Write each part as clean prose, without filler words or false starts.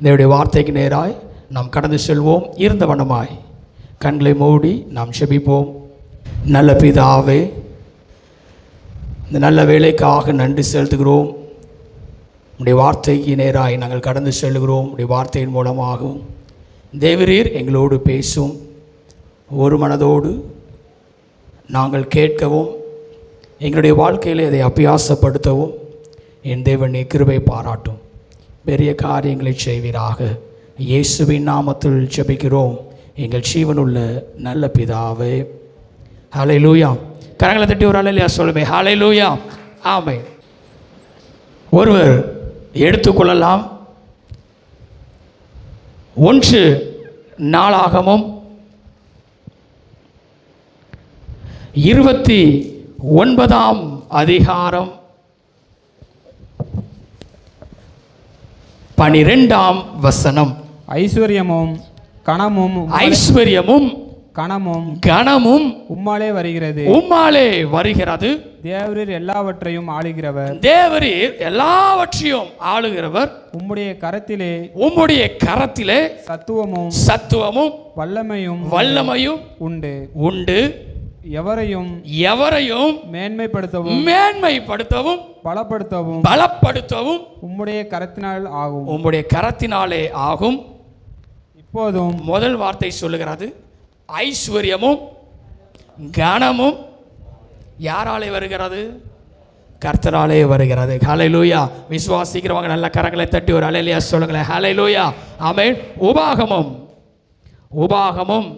தேவனுடைய வார்த்தைக்கு நேராய் நாம் கடந்து செல்வோம். இருந்த வண்ணமாய் கண்களை மூடி நாம் செபிப்போம். நல்ல பிதாவே, இந்த நல்ல வேலைக்காக நன்றி செலுத்துகிறோம். உடைய வார்த்தைக்கு நேராய் நாங்கள் கடந்து செல்கிறோம். உடைய வார்த்தையின் மூலமாகவும் தேவரீர் எங்களோடு பேசும். ஒரு மனதோடு நாங்கள் கேட்கவும் எங்களுடைய வாழ்க்கையில் அதை அபியாசப்படுத்தவும் என் தேவன் கிருபை பாராட்டும். பெரிய காரியங்களை செய்வீராக. இயேசுவின் நாமத்தில் ஜெபிக்கிறோம் எங்கள் ஜீவனுள்ள நல்ல பிதாவே. ஹல்லேலூயா. கரங்களை தட்டி ஒரு ஹல்லேலூயா சொல்லுமே. ஹல்லேலூயா. ஆமென். ஒருவர் எடுத்துக்கொள்ளலாம். 1 நாளாகமம் 29ஆம் அதிகாரம் 12ஆம் வசனம். ஐஸ்வர்யமும் கனமும் உம்மாலே வருகிறது. தேவரீர் எல்லாவற்றையும் ஆளுகிறவர். உம்முடைய கரத்திலே சத்துவமும் வல்லமையும் உண்டு. எவரையும் மேன்மைப்படுத்தவும் பலப்படுத்தவும் உம்முடைய கரத்தினாலே ஆகும். இப்போதும் முதல் வார்த்தை சொல்லுகிறது, ஐஸ்வர்யமும் கனமும் யாராலே வருகிறது? கர்த்தராலே வருகிறது. ஹல்லேலூயா. விசுவாசிக்கிறவங்க நல்ல கரங்களை தட்டி ஒரு ஹல்லேலூயா சொல்லுங்களேன். ஹல்லேலூயா. ஆமென். உபாகமம்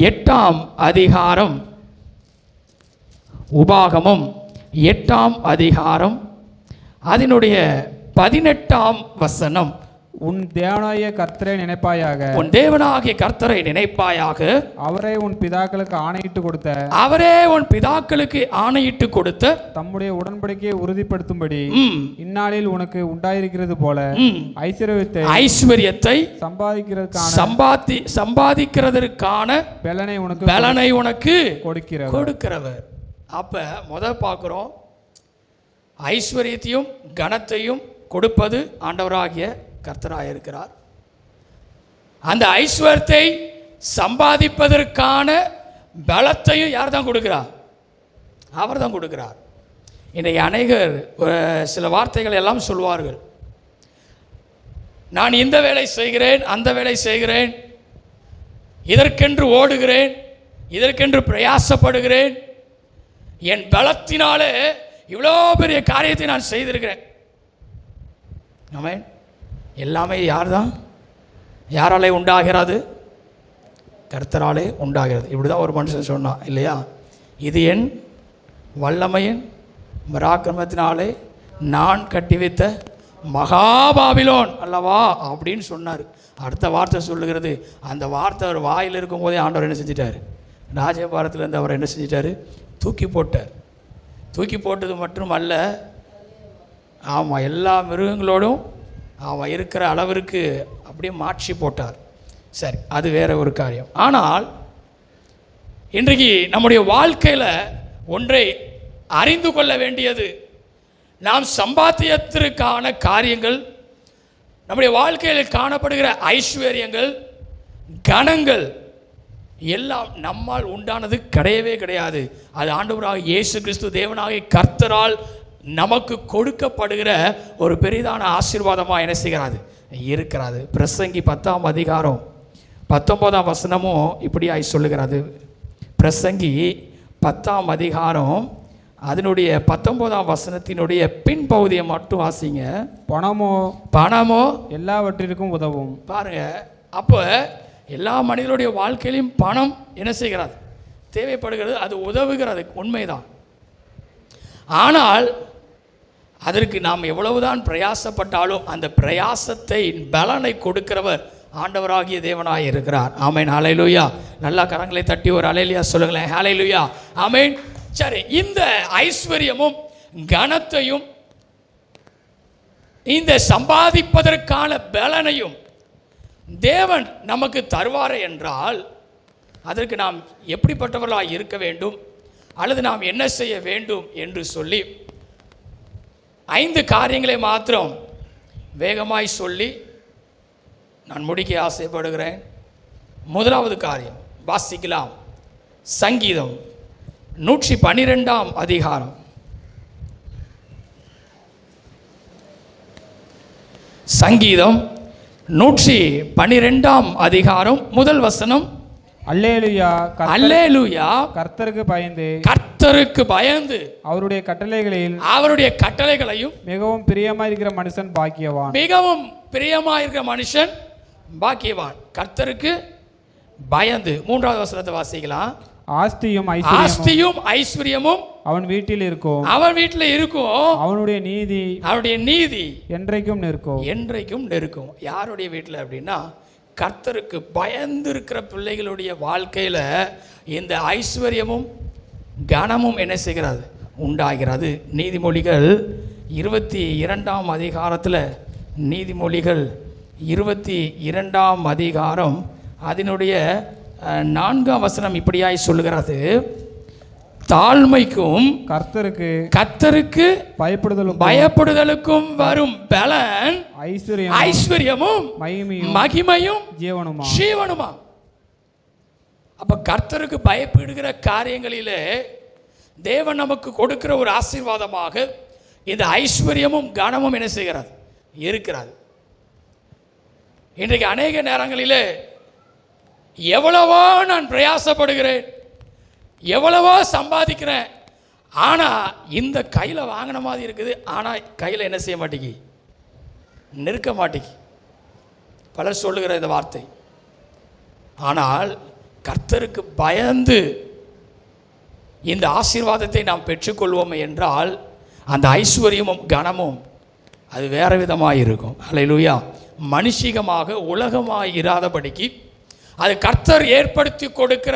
8ஆம் அதிகாரம் 8ஆம் அதிகாரம் அதனுடைய 18ஆம் வசனம். உன் தேவனாகிய கர்த்தரை நினைப்பாயாக. அவரே உன் பிதாக்களுக்கு ஆணையிட்டு கொடுத்த தம்முடைய உடன்படிக்கையை உறுதிப்படுத்தும்படி இந்நாளில் உனக்கு உண்டாயிருக்கிறது போல ஐஸ்வர்யத்தை சம்பாதிக்கிறதற்கான பலனை உனக்கு கொடுக்கிறவர். அப்ப முதல் பார்க்கிறோம், ஐஸ்வர்யத்தையும் கனத்தையும் கொடுப்பது ஆண்டவராகிய கர்த்தராக இருக்கிறார். அந்த ஐஸ்வர்யத்தை சம்பாதிப்பதற்கான பலத்தையும் யார் தான் கொடுக்கிறார்? அவர் தான் கொடுக்கிறார். இன்றைக்கு அநேகர் சில வார்த்தைகள் எல்லாம் சொல்வார்கள். நான் இந்த வேலை செய்கிறேன், அந்த வேலை செய்கிறேன், இதற்கென்று ஓடுகிறேன், இதற்கென்று பிரயாசப்படுகிறேன், என் பலத்தினாலே இவ்வளோ பெரிய காரியத்தை நான் செய்திருக்கிறேன். ஆமென். எல்லாமே யாராலே உண்டாகிறது? கர்த்தராலே உண்டாகிறது. இப்படிதான் ஒரு மனுஷன் சொன்னான் இல்லையா? இது என் வல்லமையின் பராக்கிரமத்தினாலே நான் கட்டி வைத்த மகாபாபிலோன் அல்லவா அப்படின்னு சொன்னார். அடுத்த வார்த்தை சொல்லுகிறது, அந்த வார்த்தை அவர் வாயில் இருக்கும் போதே ஆண்டவர் என்ன செஞ்சிட்டார்? ராஜபாரத்திலேருந்து அவர் என்ன செஞ்சிட்டார்? தூக்கி போட்டார். தூக்கி போட்டது மட்டும் அல்ல, ஆமாம், எல்லா மிருகங்களோடும் அவன் இருக்கிற அளவிற்கு அப்படியே மாற்றி போட்டார். சரி, அது வேற ஒரு காரியம். ஆனால் இன்றைக்கு நம்முடைய வாழ்க்கையில் ஒன்றை அறிந்து கொள்ள வேண்டியது, நாம் சம்பாத்தியத்திற்கான காரியங்கள், நம்முடைய வாழ்க்கையில் காணப்படுகிற ஐஸ்வர்யங்கள், கனங்கள் எல்லாம் நம்மால் உண்டானது கிடையவே கிடையாது. அது ஆண்டவராக இயேசு கிறிஸ்து தேவனாகிய கர்த்தரால் நமக்கு கொடுக்கப்படுகிற ஒரு பெரிதான ஆசீர்வாதமாக என்ன செய்கிறது? இருக்கிறது. பிரசங்கி 10ஆம் அதிகாரம் 19ஆம் வசனமும் இப்படியாய் சொல்லுகிறது. பிரசங்கி 10ஆம் அதிகாரம் அதனுடைய 19ஆம் வசனத்தினுடைய பின்பகுதியை மட்டும் வாசிங்க. பணமோ எல்லாவற்றிற்கும் உதவும். பாருங்க, அப்போ எல்லா மனிதனுடைய வாழ்க்கையிலும் பணம் என்ன செய்கிறது? தேவைப்படுகிறது, அது உதவுகிறது, உண்மைதான். ஆனால் அதற்கு நாம் எவ்வளவுதான் பிரயாசப்பட்டாலும் அந்த பிரயாசத்தை பலனை கொடுக்கிறவர் ஆண்டவராகிய தேவனாய் இருக்கிறார். ஆமென். ஹல்லேலூயா. நல்லா கரங்களை தட்டி ஒரு ஹல்லேலூயா சொல்லுங்களேன். ஹல்லேலூயா. ஆமென். சரி, இந்த ஐஸ்வர்யமும் கனத்தையும் இந்த சம்பாதிப்பதற்கான பலனையும் தேவன் நமக்கு தருவாரே என்றால் அதற்கு நாம் எப்படிப்பட்டவர்களாக இருக்க வேண்டும் அல்லது நாம் என்ன செய்ய வேண்டும் என்று சொல்லி 5 காரியங்களை மாத்திரம் வேகமாய் சொல்லி நான் முடிக்க ஆசைப்படுகிறேன். முதலாவது காரியம் வாசிக்கலாம். சங்கீதம் 112 அதிகாரம். சங்கீதம் 112 அதிகாரம் முதல் வசனம். அல்லேலூயா, அல்லேலூயா, கர்த்தருக்கு பயந்து, கர்த்தருக்கு பயந்து அவருடைய கட்டளைகளையும் மிகவும் பிரியமாயிருக்கிற மனுஷன் பாக்கியவான். மிகவும் பிரியமாயிருக்கிற மனுஷன் பாக்கியவான். கர்த்தருக்கு பயந்து. மூன்றாவது வசனத்தை வாசிக்கலாம். ஆஸ்தியும் ஐஸ்வர்யமும் அவன் வீட்டில் இருக்கும், அவனுடைய நீதி என்றைக்கும் நிற்கும். யாருடைய வீட்டில் அப்படின்னா, கர்த்தருக்கு பயந்து இருக்கிற பிள்ளைகளுடைய வாழ்க்கையில இந்த ஐஸ்வர்யமும் கனமும் என்ன செய்கிறது? உண்டாகிறது. நீதிமொழிகள் 22 அதிகாரத்தில், நீதிமொழிகள் 22 அதிகாரம் அதனுடைய 4 வசனம் இப்படியாய் சொல்லுகிறது. தாழ்மைக்கும் கர்த்தருக்கு பயப்படுதலுக்கும் வரும் பலன் ஐஸ்வர்யமும் மகிமையும் ஜீவனுமா. அப்ப கர்த்தருக்கு பயப்படுகிற காரியங்களிலே தேவன் நமக்கு கொடுக்கிற ஒரு ஆசீர்வாதமாக இந்த ஐஸ்வர்யமும் கனமும் என்ன செய்கிறது? இருக்கிறது. இன்றைக்கு அநேக நேரங்களிலே எவ்வளவோ நான் பிரயாசப்படுகிறேன், எவ்வளவோ சம்பாதிக்கிறேன், ஆனால் இந்த கையில் வாங்கின மாதிரி இருக்குது, ஆனால் கையில் என்ன செய்ய மாட்டேங்கி? நிற்க மாட்டேங்கி. பலர் சொல்லுகிற இந்த வார்த்தை. ஆனால் கர்த்தருக்கு பயந்து இந்த ஆசீர்வாதத்தை நாம் பெற்றுக்கொள்வோம் என்றால் அந்த ஐஸ்வர்யமும் கனமும் அது வேறு விதமாக இருக்கும். அல்லேலூயா. மனுஷிகமாக உலகமாக இராதபடிக்கு அது கர்த்தர் ஏற்படுத்தி கொடுக்கிற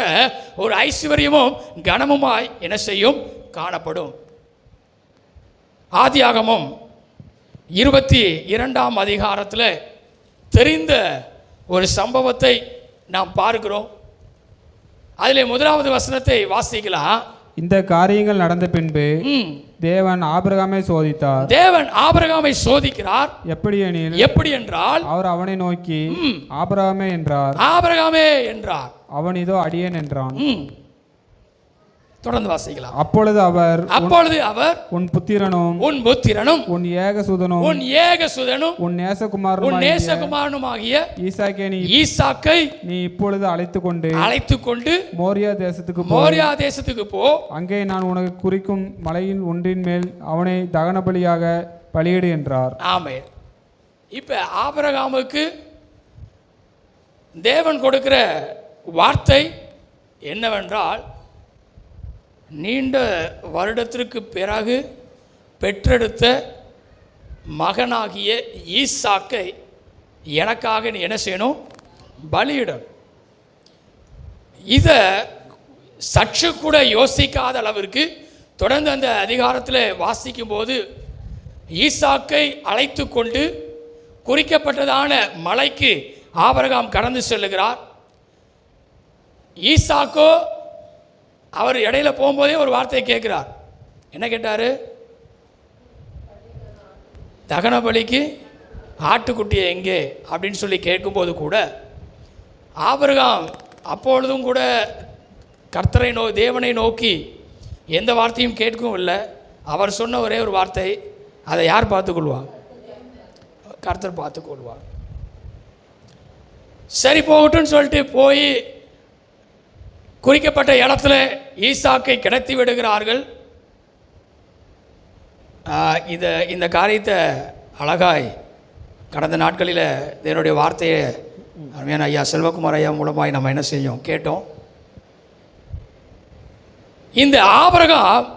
ஒரு ஐஸ்வர்யமும் கனமுமாய் என்ன செய்யும்? காணப்படும். ஆதியாகமம் 22 அதிகாரத்தில் தெரிந்த ஒரு சம்பவத்தை நாம் பார்க்கிறோம். அதில் முதலாவது வசனத்தை வாசிக்கலாம். இந்த காரியங்கள் நடந்த பின்பு தேவன் ஆபிரகாமை சோதிக்கிறார். எப்படி என்றால், அவர் அவனை நோக்கி ஆபிரகாமே என்றார். அவன் இதோ அடியேன் என்றான். தொடர்ந்து வாசிக்கலாம். அப்பொழுது அவர் உன் புத்திரனும் உன் ஏகசுதனும் உன் நேசகுமாரனுமாகிய ஈசாக்கை நீ இப்பொழுது அழைத்து கொண்டு மோரியா தேசத்துக்கு போ. அங்கே நான் உனக்கு குறிக்கும் மலையின் ஒன்றின் மேல் அவனை தகன பலியாக பலியிடு என்றார். ஆமென். இப்ப ஆபிரகாமுக்கு தேவன் கொடுக்கிற வார்த்தை என்னவென்றால், நீண்ட வருடத்திற்கு பிறகு பெற்றெடுத்த மகனாகிய ஈசாக்கை எனக்காக நீ என்ன செய்யணும்? பலியிடணும். இதை சற்று கூட யோசிக்காத அளவிற்கு தொடர்ந்து அந்த அதிகாரத்தில் வாசிக்கும் போது ஈசாக்கை அழைத்து கொண்டு குறிக்கப்பட்டதான மலைக்கு ஆபிரகாம் கடந்து செல்லுகிறார். ஈசாக்கோ அவர் இடையில போகும்போதே ஒரு வார்த்தையை கேட்கிறார். என்ன கேட்டார்? தகன பலிக்கு ஆட்டுக்குட்டியை எங்கே அப்படின்னு சொல்லி கேட்கும்போது கூட ஆபிரகாம் அப்பொழுதும் கூட கர்த்தரை தேவனை நோக்கி எந்த வார்த்தையும் கேட்கவும் இல்லை. அவர் சொன்ன ஒரே ஒரு வார்த்தை, அதை யார் பார்த்துக்கொள்வார்? கர்த்தர் பார்த்துக்கொள்வார். சரி போகட்டும்னு சொல்லிட்டு போய் குறிக்கப்பட்ட இடத்துல ஈசாக்கை கிடத்தி விடுகிறார்கள். இந்த காரியத்தை அழகாய் கடந்த நாட்களில் என்னுடைய வார்த்தையை அருமையான ஐயா செல்வகுமார் ஐயா மூலமாய் நம்ம என்ன செஞ்சோம்? கேட்டோம். இந்த ஆபிரகாம்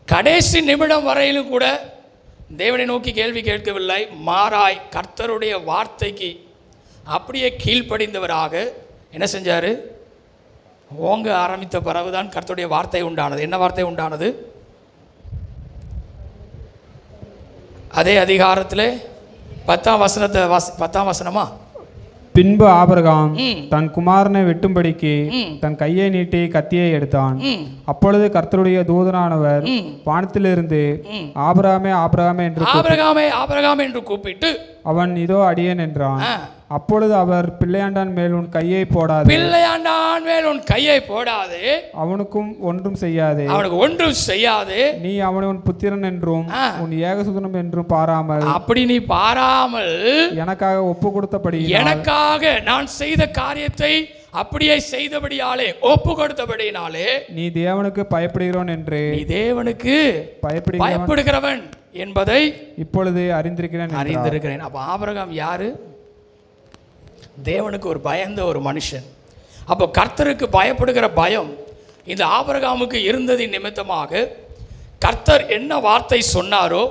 கடைசி நிமிடம் வரையிலும் கூட தேவனை நோக்கி கேள்வி கேட்கவில்லை. மாறாய் கர்த்தருடைய வார்த்தைக்கு அப்படியே கீழ்ப்படிந்தவராக என்ன செஞ்சார்? ஓங்க ஆரம்பித்த பிறகுதான் கர்த்தருடைய வார்த்தை உண்டானது. என்ன வார்த்தை உண்டானது? அதே அதிகாரத்தில் 10 வசனத்தை 10 வசனமா பின்பு ஆபிரகாம் தன் குமாரனை வெட்டும்படிக்கு தன் கையை நீட்டி கத்தியை எடுத்தான். அப்பொழுது கர்த்தருடைய தூதனானவர் வானத்திலிருந்து ஆபிரகாமே ஆபிரகாமே என்று கூப்பிட்டு அவன் இதோ அடியேன் என்றான். அப்பொழுது அவர் பிள்ளையாண்டான் மேல் உன் கையை போடாதே, பிள்ளையாண்டான் மேல் உன் கையை போடாதே, அவனுக்கும் ஒன்றும் செய்யாதே, அவனுக்கு ஒன்றும் செய்யாதே, நீ அவனை உன் புத்திரன் என்றும் உன் ஏகசுதனம் என்றும் பாராமல், அப்படி நீ பாராமல் எனக்காக ஒப்பு கொடுத்தபடி, எனக்காக நான் செய்த காரியத்தை அப்படியே செய்தபடியாலே ஒப்பு கொடுத்தபடினாலே நீ தேவனுக்கு பயப்படுகிறவன் என்று, நீ தேவனுக்கு பயப்படுகிறவன் என்பதை இப்பொழுது அறிந்திருக்கிறேன். அப்ப ஆபிரகாம் யாரு? தேவனுக்கு ஒரு பயந்த ஒரு மனுஷன். அப்போ கர்த்தருக்கு பயப்படுகிற பயம் இந்த ஆபிரகாமுக்கு இருந்ததின் நிமித்தமாக கர்த்தர் என்ன வார்த்தை சொன்னாரோ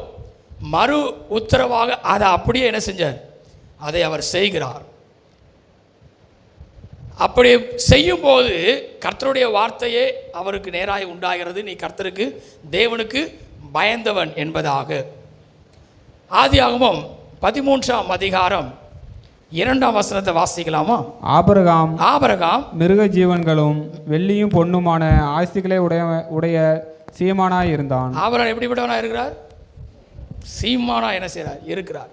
மறு உத்தரவாக அதை அப்படியே என்ன செஞ்சார்? அதை அவர் செய்கிறார். அப்படி செய்யும்போது கர்த்தருடைய வார்த்தையே அவருக்கு நேராக உண்டாகிறது. நீ கர்த்தருக்கு தேவனுக்கு பயந்தவன் என்பதாக. ஆதியாகமம் 13ஆம் அதிகாரம் 2ஆம் வசனத்தை வாசிக்கலாமா? ஆபிரகாம் மிருக ஜீவன்களும் வெள்ளியும் பொன்னுமான ஆஸ்திகளை உடைய சீமானாய் இருந்தான். ஆபிரகாம் எப்படிப்பட்டவனா இருக்கிறார்? சீமானா என்ன செய்கிறார்? இருக்கிறார்.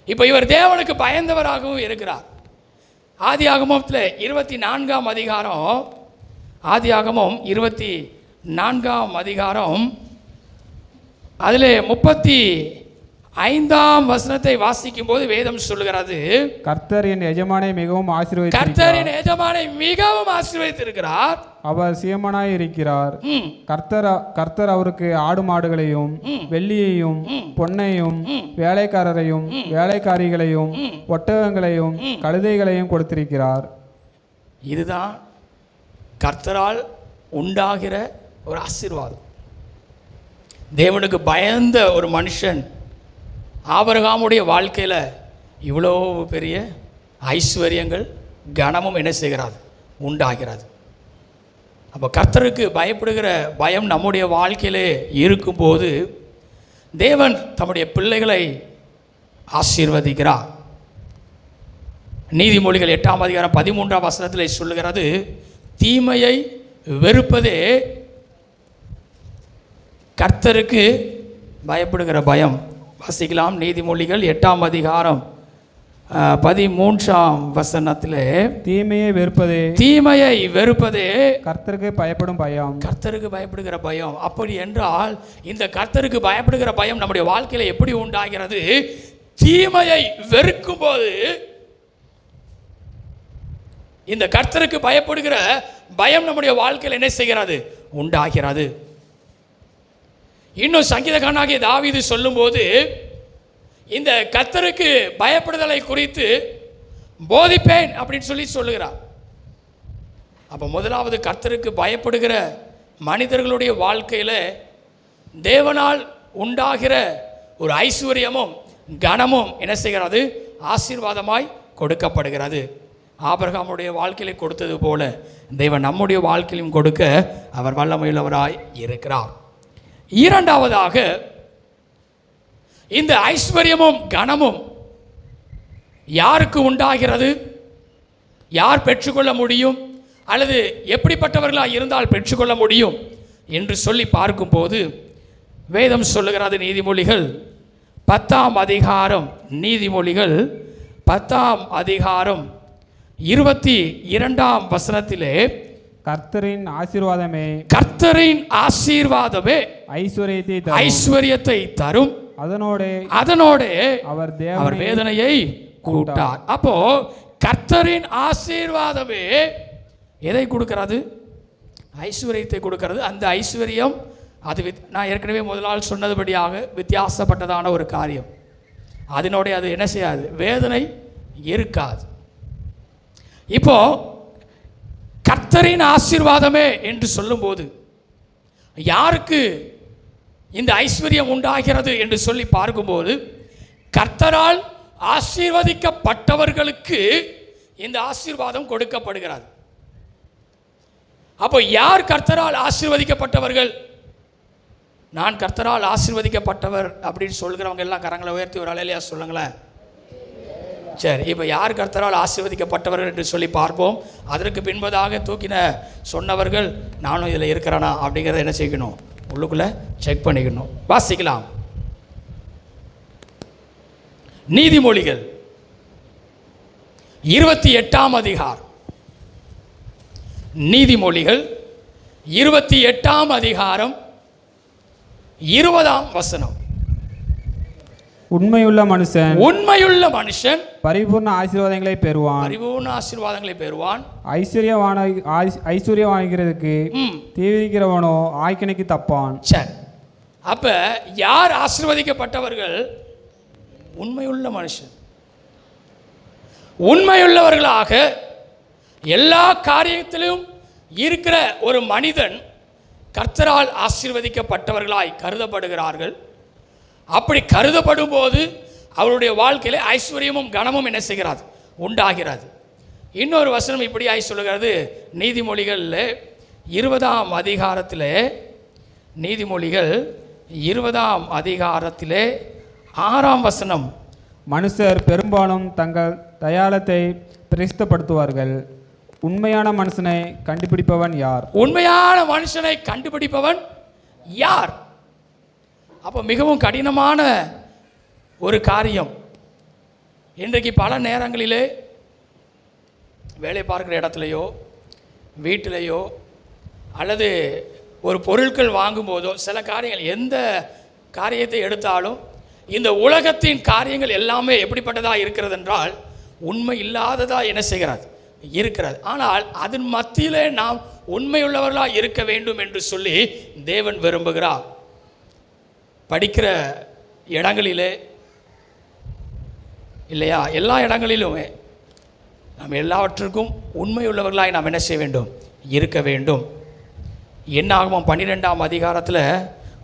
இப்போ இவர் தேவனுக்கு பயந்தவராகவும் இருக்கிறார். ஆதியாகமத்தில் 24ஆம் அதிகாரம், ஆதியாகமம் 24ஆம் அதிகாரம் அதில் 35ஆம் வசனத்தை வாசிக்கும் போது வேதம் சொல்லுகிறது, கர்த்தர் என் எஜமானை மிகவும் ஆசீர்வதித்திருக்கிறார், அவர் சீமானாய் இருக்கிறார். கர்த்தர் அவருக்கு ஆடு மாடுகளையும் வெள்ளியையும் பொன்னையும் வேலைக்காரரையும் வேலைக்காரிகளையும் ஒட்டகங்களையும் கழுதைகளையும் கொடுத்திருக்கிறார். இதுதான் கர்த்தரால் உண்டாகிற ஒரு ஆசீர்வாதம். தேவனுக்கு பயந்த ஒரு மனுஷன் ஆபிரகாமுடைய வாழ்க்கையில் இவ்வளோ பெரிய ஐஸ்வர்யங்கள் கனமும் என்ன செய்கிறது? உண்டாகிறது. அப்போ கர்த்தருக்கு பயப்படுகிற பயம் நம்முடைய வாழ்க்கையிலே இருக்கும்போது தேவன் தம்முடைய பிள்ளைகளை ஆசீர்வதிக்கிறார். நீதிமொழிகள் 8ஆம் அதிகாரம் 13ஆம் வசனத்தில் சொல்லுகிறது, தீமையை வெறுப்பதே கர்த்தருக்கு பயப்படுகிற பயம். வாசிக்கலாம். நீதிமொழிகள் 8ஆம் அதிகாரம் 13ஆம் வசனத்தில், தீமையை வெறுப்பதே கர்த்தருக்கு பயப்படும் பயம். கர்த்தருக்கு பயப்படுகிற பயம். அப்படி என்றால் இந்த கர்த்தருக்கு பயப்படுகிற பயம் நம்முடைய வாழ்க்கையில் எப்படி உண்டாகிறது? தீமையை வெறுக்கும் போது இந்த கர்த்தருக்கு பயப்படுகிற பயம் நம்முடைய வாழ்க்கையில் என்ன செய்கிறது? உண்டாகிறது. இன்னும் சங்கீதக்காரனாகிய தாவீது சொல்லும்போது இந்த கர்த்தருக்கு பயப்படுதலை குறித்து போதிப்பேன் அப்படின்னு சொல்லுகிறார். அப்போ முதலாவது கர்த்தருக்கு பயப்படுகிற மனிதர்களுடைய வாழ்க்கையில் தேவனால் உண்டாகிற ஒரு ஐஸ்வர்யமும் கனமும் என்ன செய்கிறது? ஆசீர்வாதமாய் கொடுக்கப்படுகிறது. ஆபிரகாமுடைய வாழ்க்கையில கொடுத்தது போல தேவன் நம்முடைய வாழ்க்கையிலும் கொடுக்க அவர் வல்லமையுள்ளவராய் இருக்கிறார். இரண்டாவதாக, இந்த ஐஸ்வர்யமும் கனமும் யாருக்கு உண்டாகிறது? யார் பெற்றுக்கொள்ள முடியும்? அல்லது எப்படிப்பட்டவர்களாக இருந்தால் பெற்றுக்கொள்ள முடியும் என்று சொல்லி பார்க்கும்போது வேதம் சொல்லுகிறது. நீதிமொழிகள் 10ஆம் அதிகாரம், நீதிமொழிகள் 10ஆம் அதிகாரம் 22ஆம் வசனத்திலே, கர்த்தரின் ஆசீர்வாதமே ஐஸ்வர்யத்தை தரும், அதனோடே அவர் வேதனையை கூட்டார். அப்போ கர்த்தரின் ஆசீர்வாதமே எதை கொடுக்கிறது? ஐஸ்வர்யத்தை கொடுக்கிறது. அந்த ஐஸ்வர்யம் அது நான் ஏற்கனவே முதலால் சொன்னதுபடியாக வித்தியாசப்பட்டதான ஒரு காரியம். அதனோட அது என்ன செய்யாது? வேதனை இருக்காது. இப்போ கர்த்தரின் ஆசீர்வாதமே என்று சொல்லும்போது யாருக்கு இந்த ஐஸ்வர்யம் உண்டாகிறது என்று சொல்லி பார்க்கும்போது கர்த்தரால் ஆசீர்வதிக்கப்பட்டவர்களுக்கு இந்த ஆசீர்வாதம் கொடுக்கப்படுகிறது. அப்போ யார் கர்த்தரால் ஆசீர்வதிக்கப்பட்டவர்கள்? நான் கர்த்தரால் ஆசீர்வதிக்கப்பட்டவர் அப்படின்னு சொல்கிறவங்க எல்லாம் கரங்களை உயர்த்தி ஒரு அல்லேலூயா சொல்லுங்களேன். சரி, இப்போ யார் கர்த்தரால் ஆசீர்வதிக்கப்பட்டவர்கள் என்று சொல்லி பார்ப்போம். அதற்கு பின்பதாக தூக்கின சொன்னவர்கள் நானும் இதில் இருக்கிறேனா அப்படிங்கிறத என்ன செய்யணும், உள்ளுக்குள்ளே செக் பண்ணிக்கணும். வாசிக்கலாம். நீதிமொழிகள் 28ஆம் அதிகாரம். நீதிமொழிகள் 28ஆம் அதிகாரம் 20ஆம் வசனம். உண்மையுள்ள மனுஷன் பரிபூர்ண ஆசீர்வாதங்களை பெறுவான். ஐஸ்வர்யவானாகிறதுக்கு தீவிரிக்கிறவனோ ஆய்க்கணைக்கு தப்பான். சரி, அப்ப யார் ஆசீர்வதிக்கப்பட்டவர்கள்? உண்மையுள்ள மனுஷன். உண்மையுள்ளவர்களாக எல்லா காரியத்திலும் இருக்கிற ஒரு மனிதன் கர்த்தரால் ஆசீர்வதிக்கப்பட்டவர்களாய் கருதப்படுகிறார்கள். அப்படி கருதப்படும் போது அவருடைய வாழ்க்கையில ஐஸ்வர்யமும் கனமும் என்ன செய்கிறது, உண்டாகிறது. இன்னொரு வசனம் இப்படி சொல்லுகிறது. நீதிமொழிகள் 20ஆம் அதிகாரத்திலே, நீதிமொழிகள் 20ஆம் அதிகாரத்திலே 6ஆம் வசனம். மனுஷர் பெரும்பாலும் தங்கள் தயாளத்தை பிரசித்தப்படுத்துவார்கள். உண்மையான மனுஷனை கண்டுபிடிப்பவன் யார்? உண்மையான மனுஷனை கண்டுபிடிப்பவன் யார்? அப்போ மிகவும் கடினமான ஒரு காரியம். இன்றைக்கு பல நேரங்களிலே வேலை பார்க்குற இடத்துலையோ வீட்டிலையோ அல்லது ஒரு பொருட்கள் வாங்கும்போதோ சில காரியங்கள், எந்த காரியத்தை எடுத்தாலும் இந்த உலகத்தின் காரியங்கள் எல்லாமே எப்படிப்பட்டதாக இருக்கிறது என்றால் உண்மை இல்லாததாக என்ன செய்கிறது, இருக்கிறது. ஆனால் அதன் மத்தியிலே நாம் உண்மையுள்ளவர்களாக இருக்க வேண்டும் என்று சொல்லி தேவன் விரும்புகிறார். படிக்கிற இடங்களிலே இல்லையா, எல்லா இடங்களிலுமே நாம் எல்லாவற்றுக்கும் உண்மையுள்ளவர்களாய் நாம் என்ன செய்ய வேண்டும், இருக்க வேண்டும். என்னாகமம் 12ஆம் அதிகாரத்தில்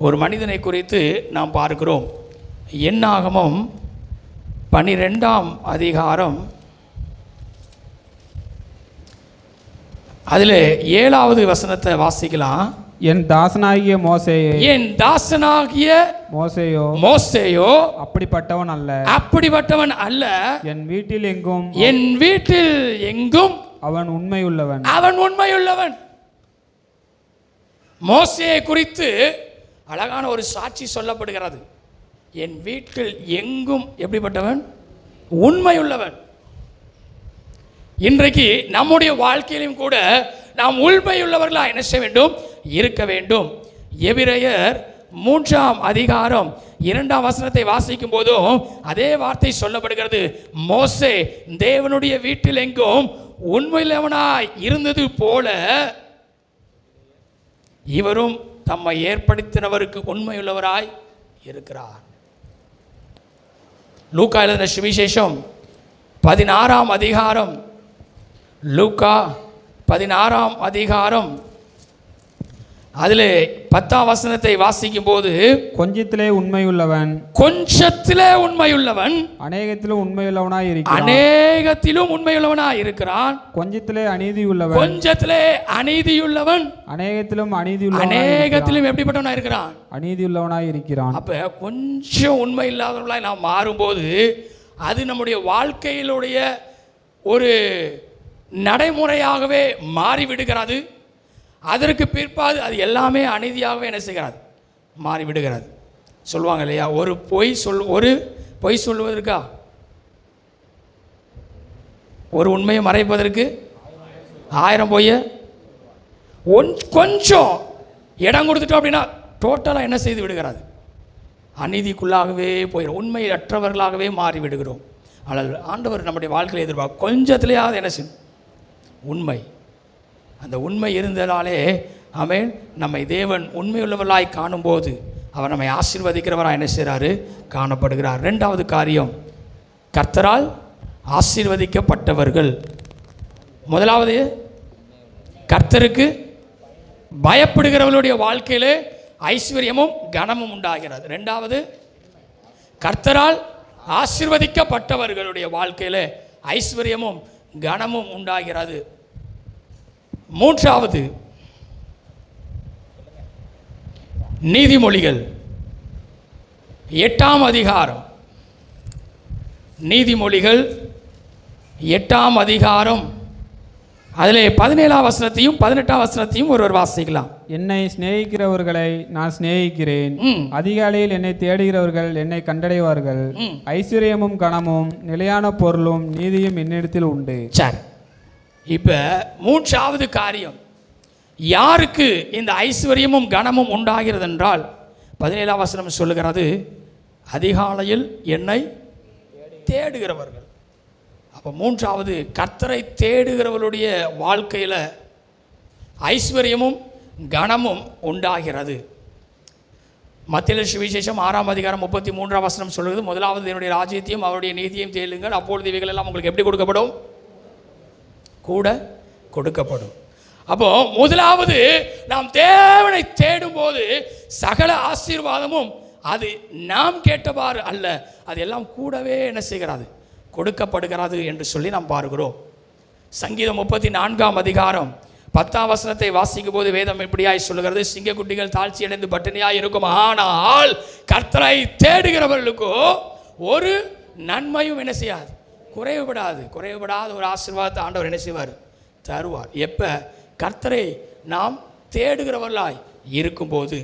ஒரு மனிதனை குறித்து நாம் பார்க்கிறோம். என்னாகமம் 12ஆம் அதிகாரம் அதில் 7வது வசனத்தை வாசிக்கலாம். என் தாசனாகிய மோசேயோ அப்படிப்பட்டவன் அல்ல. என் வீட்டில் எங்கும் அவன் உண்மையுள்ளவன். மோசேயை குறித்து அழகான ஒரு சாட்சி சொல்லப்படுகிறது. என் வீட்டில் எங்கும் எப்படிப்பட்டவன், உண்மையுள்ளவன். இன்றைக்கு நம்முடைய வாழ்க்கையிலும் கூட நாம் உண்மையுள்ளவர்களாக என்ன செய்ய வேண்டும், இருக்க வேண்டும். எபிரேயர் 3ஆம் அதிகாரம் 2ஆம் வசனத்தை வாசிக்கும் போதும் அதே வார்த்தை சொல்லப்படுகிறது. மோசே தேவனுடைய வீட்டில் எங்கும் உண்மையுள்ளவனாய் இருந்தது போல இவரும் தம்மை ஏற்படுத்தினவருக்கு உண்மையுள்ளவராய் இருக்கிறார். லூக்கா எழுதின சுவிசேஷம் 16ஆம் அதிகாரம், லூக்கா 16ஆம் அதிகாரம் அதில் 10ஆம் வசனத்தை வாசிக்கும் போது கொஞ்சத்திலே உண்மையுள்ளவன் அநேகத்திலும் உண்மையுள்ளவனாய் இருக்கிறான். கொஞ்சத்திலே அநீதியுள்ளவன் அநேகத்திலும் எப்படிப்பட்டவனாய் இருக்கிறான், அநீதியுள்ளவனாய் இருக்கிறான். அப்ப கொஞ்சம் உண்மை இல்லாதவர்களாய் நாம் மாறும்போது அது நம்முடைய வாழ்க்கையிலுடைய ஒரு நடைமுறையாகவே மாறிவிடுகிறது. அதற்கு பிற்பாடு அது எல்லாமே அநீதியாகவே என்ன செய்கிறது, மாறிவிடுகிறது. சொல்லுவாங்க இல்லையா, ஒரு பொய் சொல்வதற்கா, ஒரு உண்மையை மறைப்பதற்கு 1000 பொய்யை கொஞ்சம் இடம் கொடுத்துட்டோம் அப்படின்னா டோட்டலாக என்ன செய்து விடுகிறது, அநீதிக்குள்ளாகவே போயிடும், உண்மையற்றவர்களாகவே மாறிவிடுகிறோம். ஆனால் ஆண்டவர் நம்முடைய வாழ்க்கையில் எதிர்பார்க்க கொஞ்சத்திலேயாவது என்ன செய்யும், உண்மை. அந்த உண்மை இருந்ததாலே ஆமென், நம்மை தேவன் உண்மையுள்ளவர்களாய் காணும்போது அவர் நம்மை ஆசீர்வதிக்கிறவராக என்ன செய்கிறாரு, காணப்படுகிறார். 2வது காரியம், கர்த்தரால் ஆசீர்வதிக்கப்பட்டவர்கள். முதலாவது, கர்த்தருக்கு பயப்படுகிறவர்களுடைய வாழ்க்கையிலே ஐஸ்வர்யமும் கனமும் உண்டாகிறது. 2வது, கர்த்தரால் ஆசீர்வதிக்கப்பட்டவர்களுடைய வாழ்க்கையிலே ஐஸ்வர்யமும் கனமும் உண்டாகிறது. 3வது, நீதிமொழிகள் 8ஆம் அதிகாரம் நீதிமொழிகள் 8ஆம் அதிகாரம் அதில் 17ஆம் வசனத்தையும் 18ஆம் வசனத்தையும் ஒருவர் வாசிக்கலாம். என்னை சிநேகிக்கிறவர்களை நான் சிநேகிக்கிறேன். அதிகாலையில் என்னை தேடுகிறவர்கள் என்னை கண்டடைவார்கள். ஐஸ்வர்யமும் கனமும் நிலையான பொருளும் நீதியும் என்னிடத்தில் உண்டு. சரி, இப்போ 3வது காரியம், யாருக்கு இந்த ஐஸ்வர்யமும் கனமும் உண்டாகிறது என்றால் 17ஆம் வசனம் சொல்லுகிறது, அதிகாலையில் என்னை தேடுகிறவர்கள். அப்போ 3வது, கர்த்தரை தேடுகிறவர்களுடைய வாழ்க்கையில் ஐஸ்வர்யமும் கனமும் உண்டாகிறது. மத்தேயு சுவிசேஷம் 6ஆம் அதிகாரம் 33ஆம் வசனம் சொல்லுகிறது, முதலாவது என்னுடைய ராஜ்யத்தையும் அவருடைய நீதியையும் தேடுங்கள், அப்பொழுது இவைகள் எல்லாம் உங்களுக்கு எப்படி கொடுக்கப்படும்? கூட கொடுக்கப்படும். அப்போ முதலாவது நாம் தேவனை தேடும்போது சகல ஆசீர்வாதமும் அது நாம் கேட்டவாறு அல்ல, அது எல்லாம் கூடவே என்ன செய்கிறது? கொடுக்கப்படுகிறது என்று சொல்லி நாம் பார்க்கிறோம். சங்கீதம் 34ஆம் அதிகாரம் 10ஆம் வசனத்தை வாசிக்கும் போது வேதம் இப்படியாய் சொல்லுகிறது, சிங்கக்குட்டிகள் தாழ்ச்சி அடைந்து பட்டினியாய் இருக்கும், ஆனால் கர்த்தரை தேடுகிறவர்களுக்கோ ஒரு நன்மையும் என்ன செய்யாது? குறைவுபடாத ஒரு ஆசீர்வாதத்தை ஆண்டவர் என்ன செய்வார்? தருவார். எப்போ? கர்த்தரை நாம் தேடுகிறவர்களாய் இருக்கும்போது.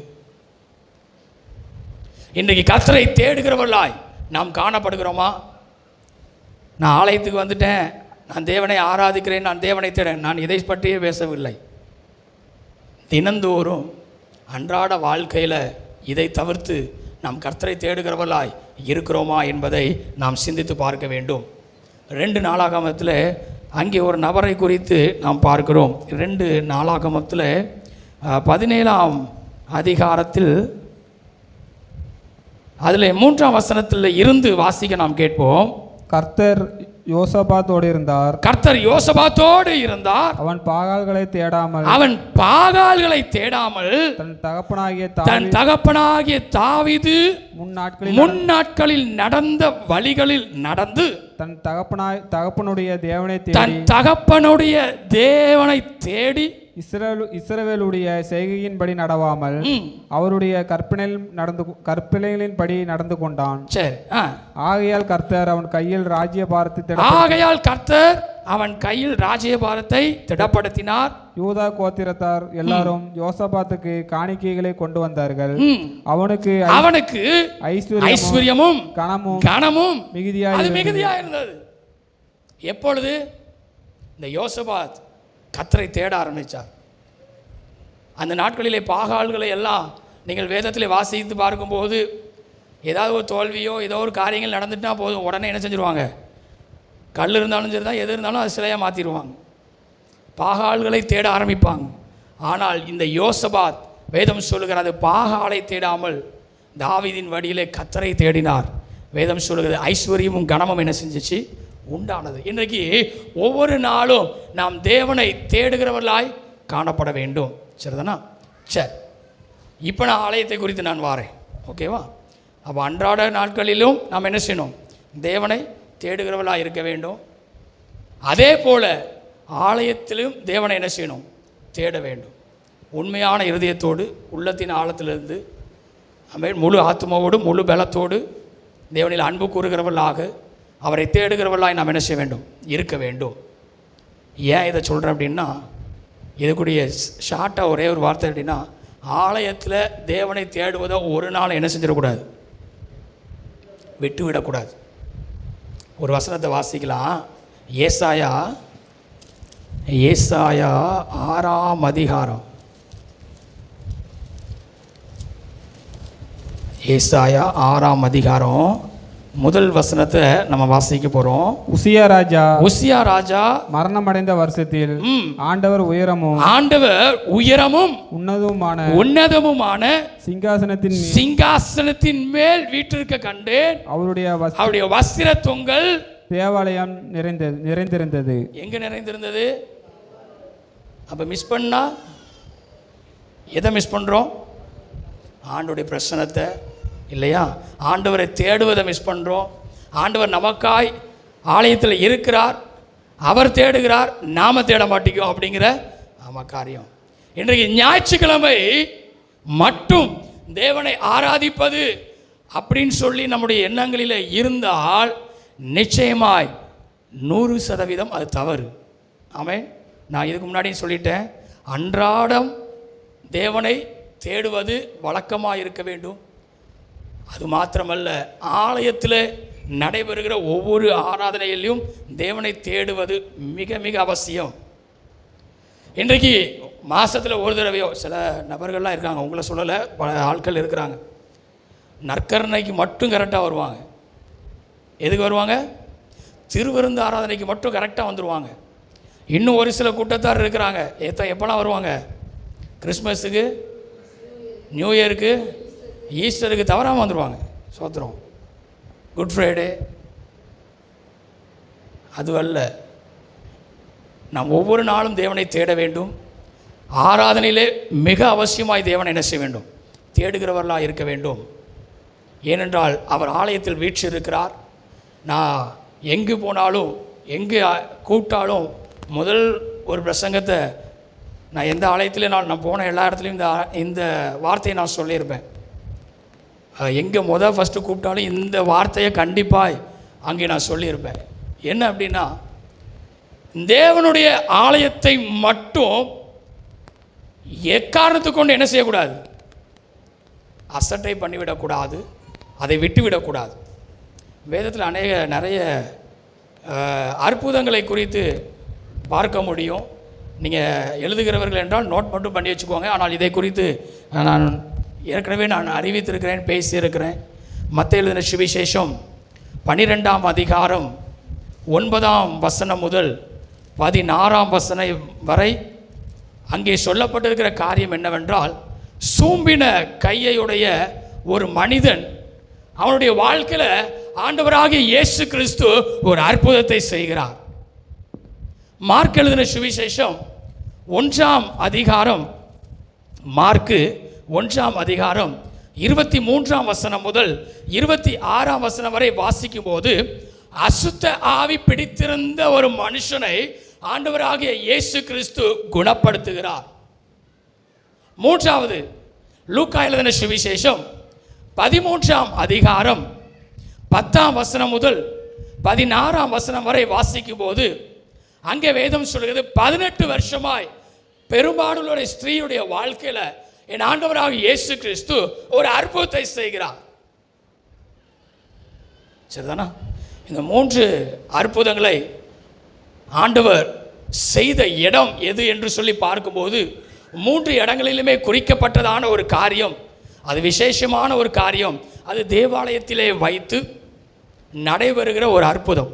இன்றைக்கு கர்த்தரை தேடுகிறவர்களாய் நாம் காணப்படுகிறோமா? நான் ஆலயத்துக்கு வந்துட்டேன், நான் தேவனை ஆராதிக்கிறேன், நான் தேவனை தேடுறேன், நான் இதை பற்றியே பேசவில்லை. தினந்தோறும் அன்றாட வாழ்க்கையில் இதை தவிர்த்து நாம் கர்த்தரை தேடுகிறவர்களாய் இருக்கிறோமா என்பதை நாம் சிந்தித்து பார்க்க வேண்டும். 2 நாளாகமத்தில் அங்கே ஒரு நபரை குறித்து நாம் பார்க்கிறோம். 2 நாளாகமத்தில் 17ஆம் அதிகாரத்தில் அதில் 3ஆம் வசனத்தில் இருந்து வாசிக்க நாம் கேட்போம். கர்த்தர் யோசபாத்தோடு இருந்தார். கர்த்தர் யோசபாத்தோடு இருந்தார். அவன் பாகால்களை தேடாமல் தன் தகப்பனாகிய தாவீது முன்னாட்களில் நடந்த வழிகளில் நடந்து தன் தகப்பனுடைய தேவனை தேடி இஸ்ரவேலுடைய செய்கையின்படி நடவாமல் அவருடைய கற்பனைகளின்படி நடந்து கொண்டான். சரி. ஆகையால் கர்த்தர் அவன் கையில் ராஜ்யபாரத்தை திடப்படுத்தினார். யூதா கோத்திரத்தார் எல்லாரும் யோசபாத்துக்கு காணிக்கைகளை கொண்டு வந்தார்கள். அவனுக்கு ஐஸ்வர்யமும் கனமும் மிகுதியாய் இருந்தது. எப்பொழுது இந்த யோசபாத் கர்த்தரை தேட ஆரம்பித்தார். அந்த நாட்களிலே பாகால்களை எல்லாம் நீங்கள் வேதத்தில் வாசித்து பார்க்கும்போது ஏதாவது ஒரு தோல்வியோ ஏதோ ஒரு காரியங்கள் நடந்துட்டா போதும், உடனே என்ன செஞ்சுருவாங்க? கல் இருந்தாலும் சரி தான், எது இருந்தாலும் அது சிலையாக மாற்றிடுவாங்க, பாகால்களை தேட ஆரம்பிப்பாங்க. ஆனால் இந்த யோசபாத் வேதம் சொல்லுகிறது, பாகாலை தேடாமல் தாவீதின் வழியிலே கர்த்தரை தேடினார். வேதம் சொல்லுகிறது, ஐஸ்வர்யமும் கனமும் என்ன செஞ்சிச்சு? உண்டானது. இன்றைக்கு ஒவ்வொரு நாளும் நாம் தேவனை தேடுகிறவர்களாய் காணப்பட வேண்டும். சரிதானா? சரி, இப்போ நான் ஆலயத்தை குறித்து நான் வாரேன். ஓகேவா? அப்போ அன்றாட நாட்களிலும் நாம் என்ன செய்யணும்? தேவனை தேடுகிறவர்களாக இருக்க வேண்டும். அதே போல் ஆலயத்திலும் தேவனை என்ன செய்யணும்? தேட வேண்டும். உண்மையான இருதயத்தோடு, உள்ளத்தின் ஆழத்திலிருந்து, முழு ஆத்மாவோடு முழு பலத்தோடு தேவனில் அன்பு கூறுகிறவர்களாக, அவரை தேடுகிறவர்களாய் நாம் என்ன செய்ய வேண்டும்? இருக்க வேண்டும். ஏன் இதை சொல்கிறேன் அப்படின்னா, இதுக்குரிய ஷார்ட்டாக ஒரே ஒரு வார்த்தை அப்படின்னா, ஆலயத்தில் தேவனை தேடுவதை ஒரு நாள் என்ன செஞ்சிடக்கூடாது? விட்டுவிடக்கூடாது. ஒரு வசனத்தை வாசிக்கலாம். ஏசாயா 6ஆம் அதிகாரம். ஏசாயா 6ஆம் அதிகாரம் முதல் வசனத்தை நம்ம வாசிக்க போறோம். உசியா ராஜா மரணம் அடைந்த வருஷத்தில் ஆண்டவர் உயரமும் உன்னதமுமான சிங்காசனத்தின் மேல் வீற்றிருக்க கண்டேன். அவருடைய வஸ்திர தொங்கல் தேவாலயம் நிறைந்திருந்தது. எங்க நிறைந்திருந்தது? அப்ப மிஸ் பண்ணா எதை மிஸ் பண்றோம்? ஆண்டவருடைய பிரசன்னத்தை இல்லையா? ஆண்டவரை தேடுவதை மிஸ் பண்ணுறோம். ஆண்டவர் நமக்காய் ஆலயத்தில் இருக்கிறார், அவர் தேடுகிறார், நாம் தேட மாட்டேங்கிறோம் அப்படிங்கிற நம்ம காரியம். இன்றைக்கு ஞாயிற்றுக்கிழமை மட்டும் தேவனை ஆராதிப்பது அப்படின்னு சொல்லி நம்முடைய எண்ணங்களில் இருந்தால் நிச்சயமாய் 100% அது தவறு. ஆமென். நான் இதுக்கு முன்னாடியும் சொல்லிட்டேன், அன்றாடம் தேவனை தேடுவது வழக்கமாக இருக்க வேண்டும். அது மாத்திரமல்ல, ஆலயத்தில் நடைபெறுகிற ஒவ்வொரு ஆராதனையிலும் தேவனை தேடுவது மிக மிக அவசியம். இன்றைக்கு மாதத்தில் ஒரு தடவையோ, சில நபர்கள்லாம் இருக்காங்க, உங்களை சொல்லலை, பல ஆட்கள் இருக்கிறாங்க, நற்கரணைக்கு மட்டும் கரெக்டாக வருவாங்க. எதுக்கு வருவாங்க? திருவிருந்து ஆராதனைக்கு மட்டும் கரெக்டாக வந்துடுவாங்க. இன்னும் ஒரு சில கூட்டத்தார் இருக்கிறாங்க, எப்போலாம் வருவாங்க? கிறிஸ்மஸுக்கு, நியூ இயருக்கு, ஈஸ்டருக்கு தவறாமல் வந்துடுவாங்க. சோத்திரம். Good Friday. அது அல்ல. நாம் ஒவ்வொரு நாளும் தேவனை தேட வேண்டும். ஆராதனையிலே மிக அவசியமாய் தேவனை என்ன செய்ய வேண்டும்? தேடுகிறவர்களாக இருக்க வேண்டும். ஏனென்றால் அவர் ஆலயத்தில் வீற்றிருக்கிறார். நான் எங்கு போனாலும், எங்கு கூப்பிட்டாலும், முதல் ஒரு பிரசங்கத்தை நான் எந்த ஆலயத்திலையும் நான் போன எல்லா இடத்துலையும் இந்த வார்த்தையை நான் சொல்லியிருப்பேன். எங்கே ஃபஸ்ட்டு கூப்பிட்டாலும் இந்த வார்த்தையை கண்டிப்பாக அங்கே நான் சொல்லியிருப்பேன். என்ன அப்படின்னா, தேவனுடைய ஆலயத்தை மட்டும் எக்காரணத்து கொண்டு என்ன செய்யக்கூடாது? அசட்டை பண்ணிவிடக்கூடாது, அதை விட்டுவிடக்கூடாது. வேதத்தில் நிறைய அற்புதங்களை குறித்து பார்க்க முடியும். நீங்கள் எழுதுகிறவர்கள் என்றால் நோட் மட்டும் பண்ணி வச்சுக்கோங்க. ஆனால் இதை குறித்து நான் ஏற்கனவே அறிவித்திருக்கிறேன், பேசியிருக்கிறேன். மத்தேயு எழுதின சுவிசேஷம் 12ஆம் அதிகாரம் 9ஆம் வசனம் முதல் 16ஆம் வசனம் வரை அங்கே சொல்லப்பட்டிருக்கிற காரியம் என்னவென்றால், சூம்பின கையையுடைய ஒரு மனிதன், அவனுடைய வாழ்க்கையில் ஆண்டவராகிய இயேசு கிறிஸ்து ஒரு அற்புதத்தை செய்கிறார். மார்க் எழுதின சுவிசேஷம் 1ஆம் அதிகாரம், மார்க்கு 1ஆம் அதிகாரம் 23ஆம் வசனம் முதல் 26ஆம் வசனம் வரை வாசிக்கும் போது, அசுத்த ஆவி பிடித்திருந்த ஒரு மனுஷனை ஆண்டவராகிய இயேசு கிறிஸ்து குணப்படுத்துகிறார். மூன்றாவது, லூக்கா எழுதின சுவிசேஷம் 13ஆம் அதிகாரம் 10ஆம் வசனம் முதல் 16ஆம் வசனம் வரை வாசிக்கும் போது, அங்கே வேதம் சொல்கிறது, 18 வருஷமாய் பெரும்பாலுள்ள ஒரு ஸ்திரீயுடைய வாழ்க்கையில் என் ஆண்டவராக இயேசு கிறிஸ்து ஒரு அற்புதத்தை செய்கிறார். சரிதானா? இந்த 3 அற்புதங்களை ஆண்டவர் செய்த இடம் எது என்று சொல்லி பார்க்கும்போது, 3 இடங்களிலுமே குறிக்கப்பட்டதான ஒரு காரியம், அது விசேஷமான ஒரு காரியம். அது தேவாலயத்திலே வைத்து நடைபெறுகிற ஒரு அற்புதம்.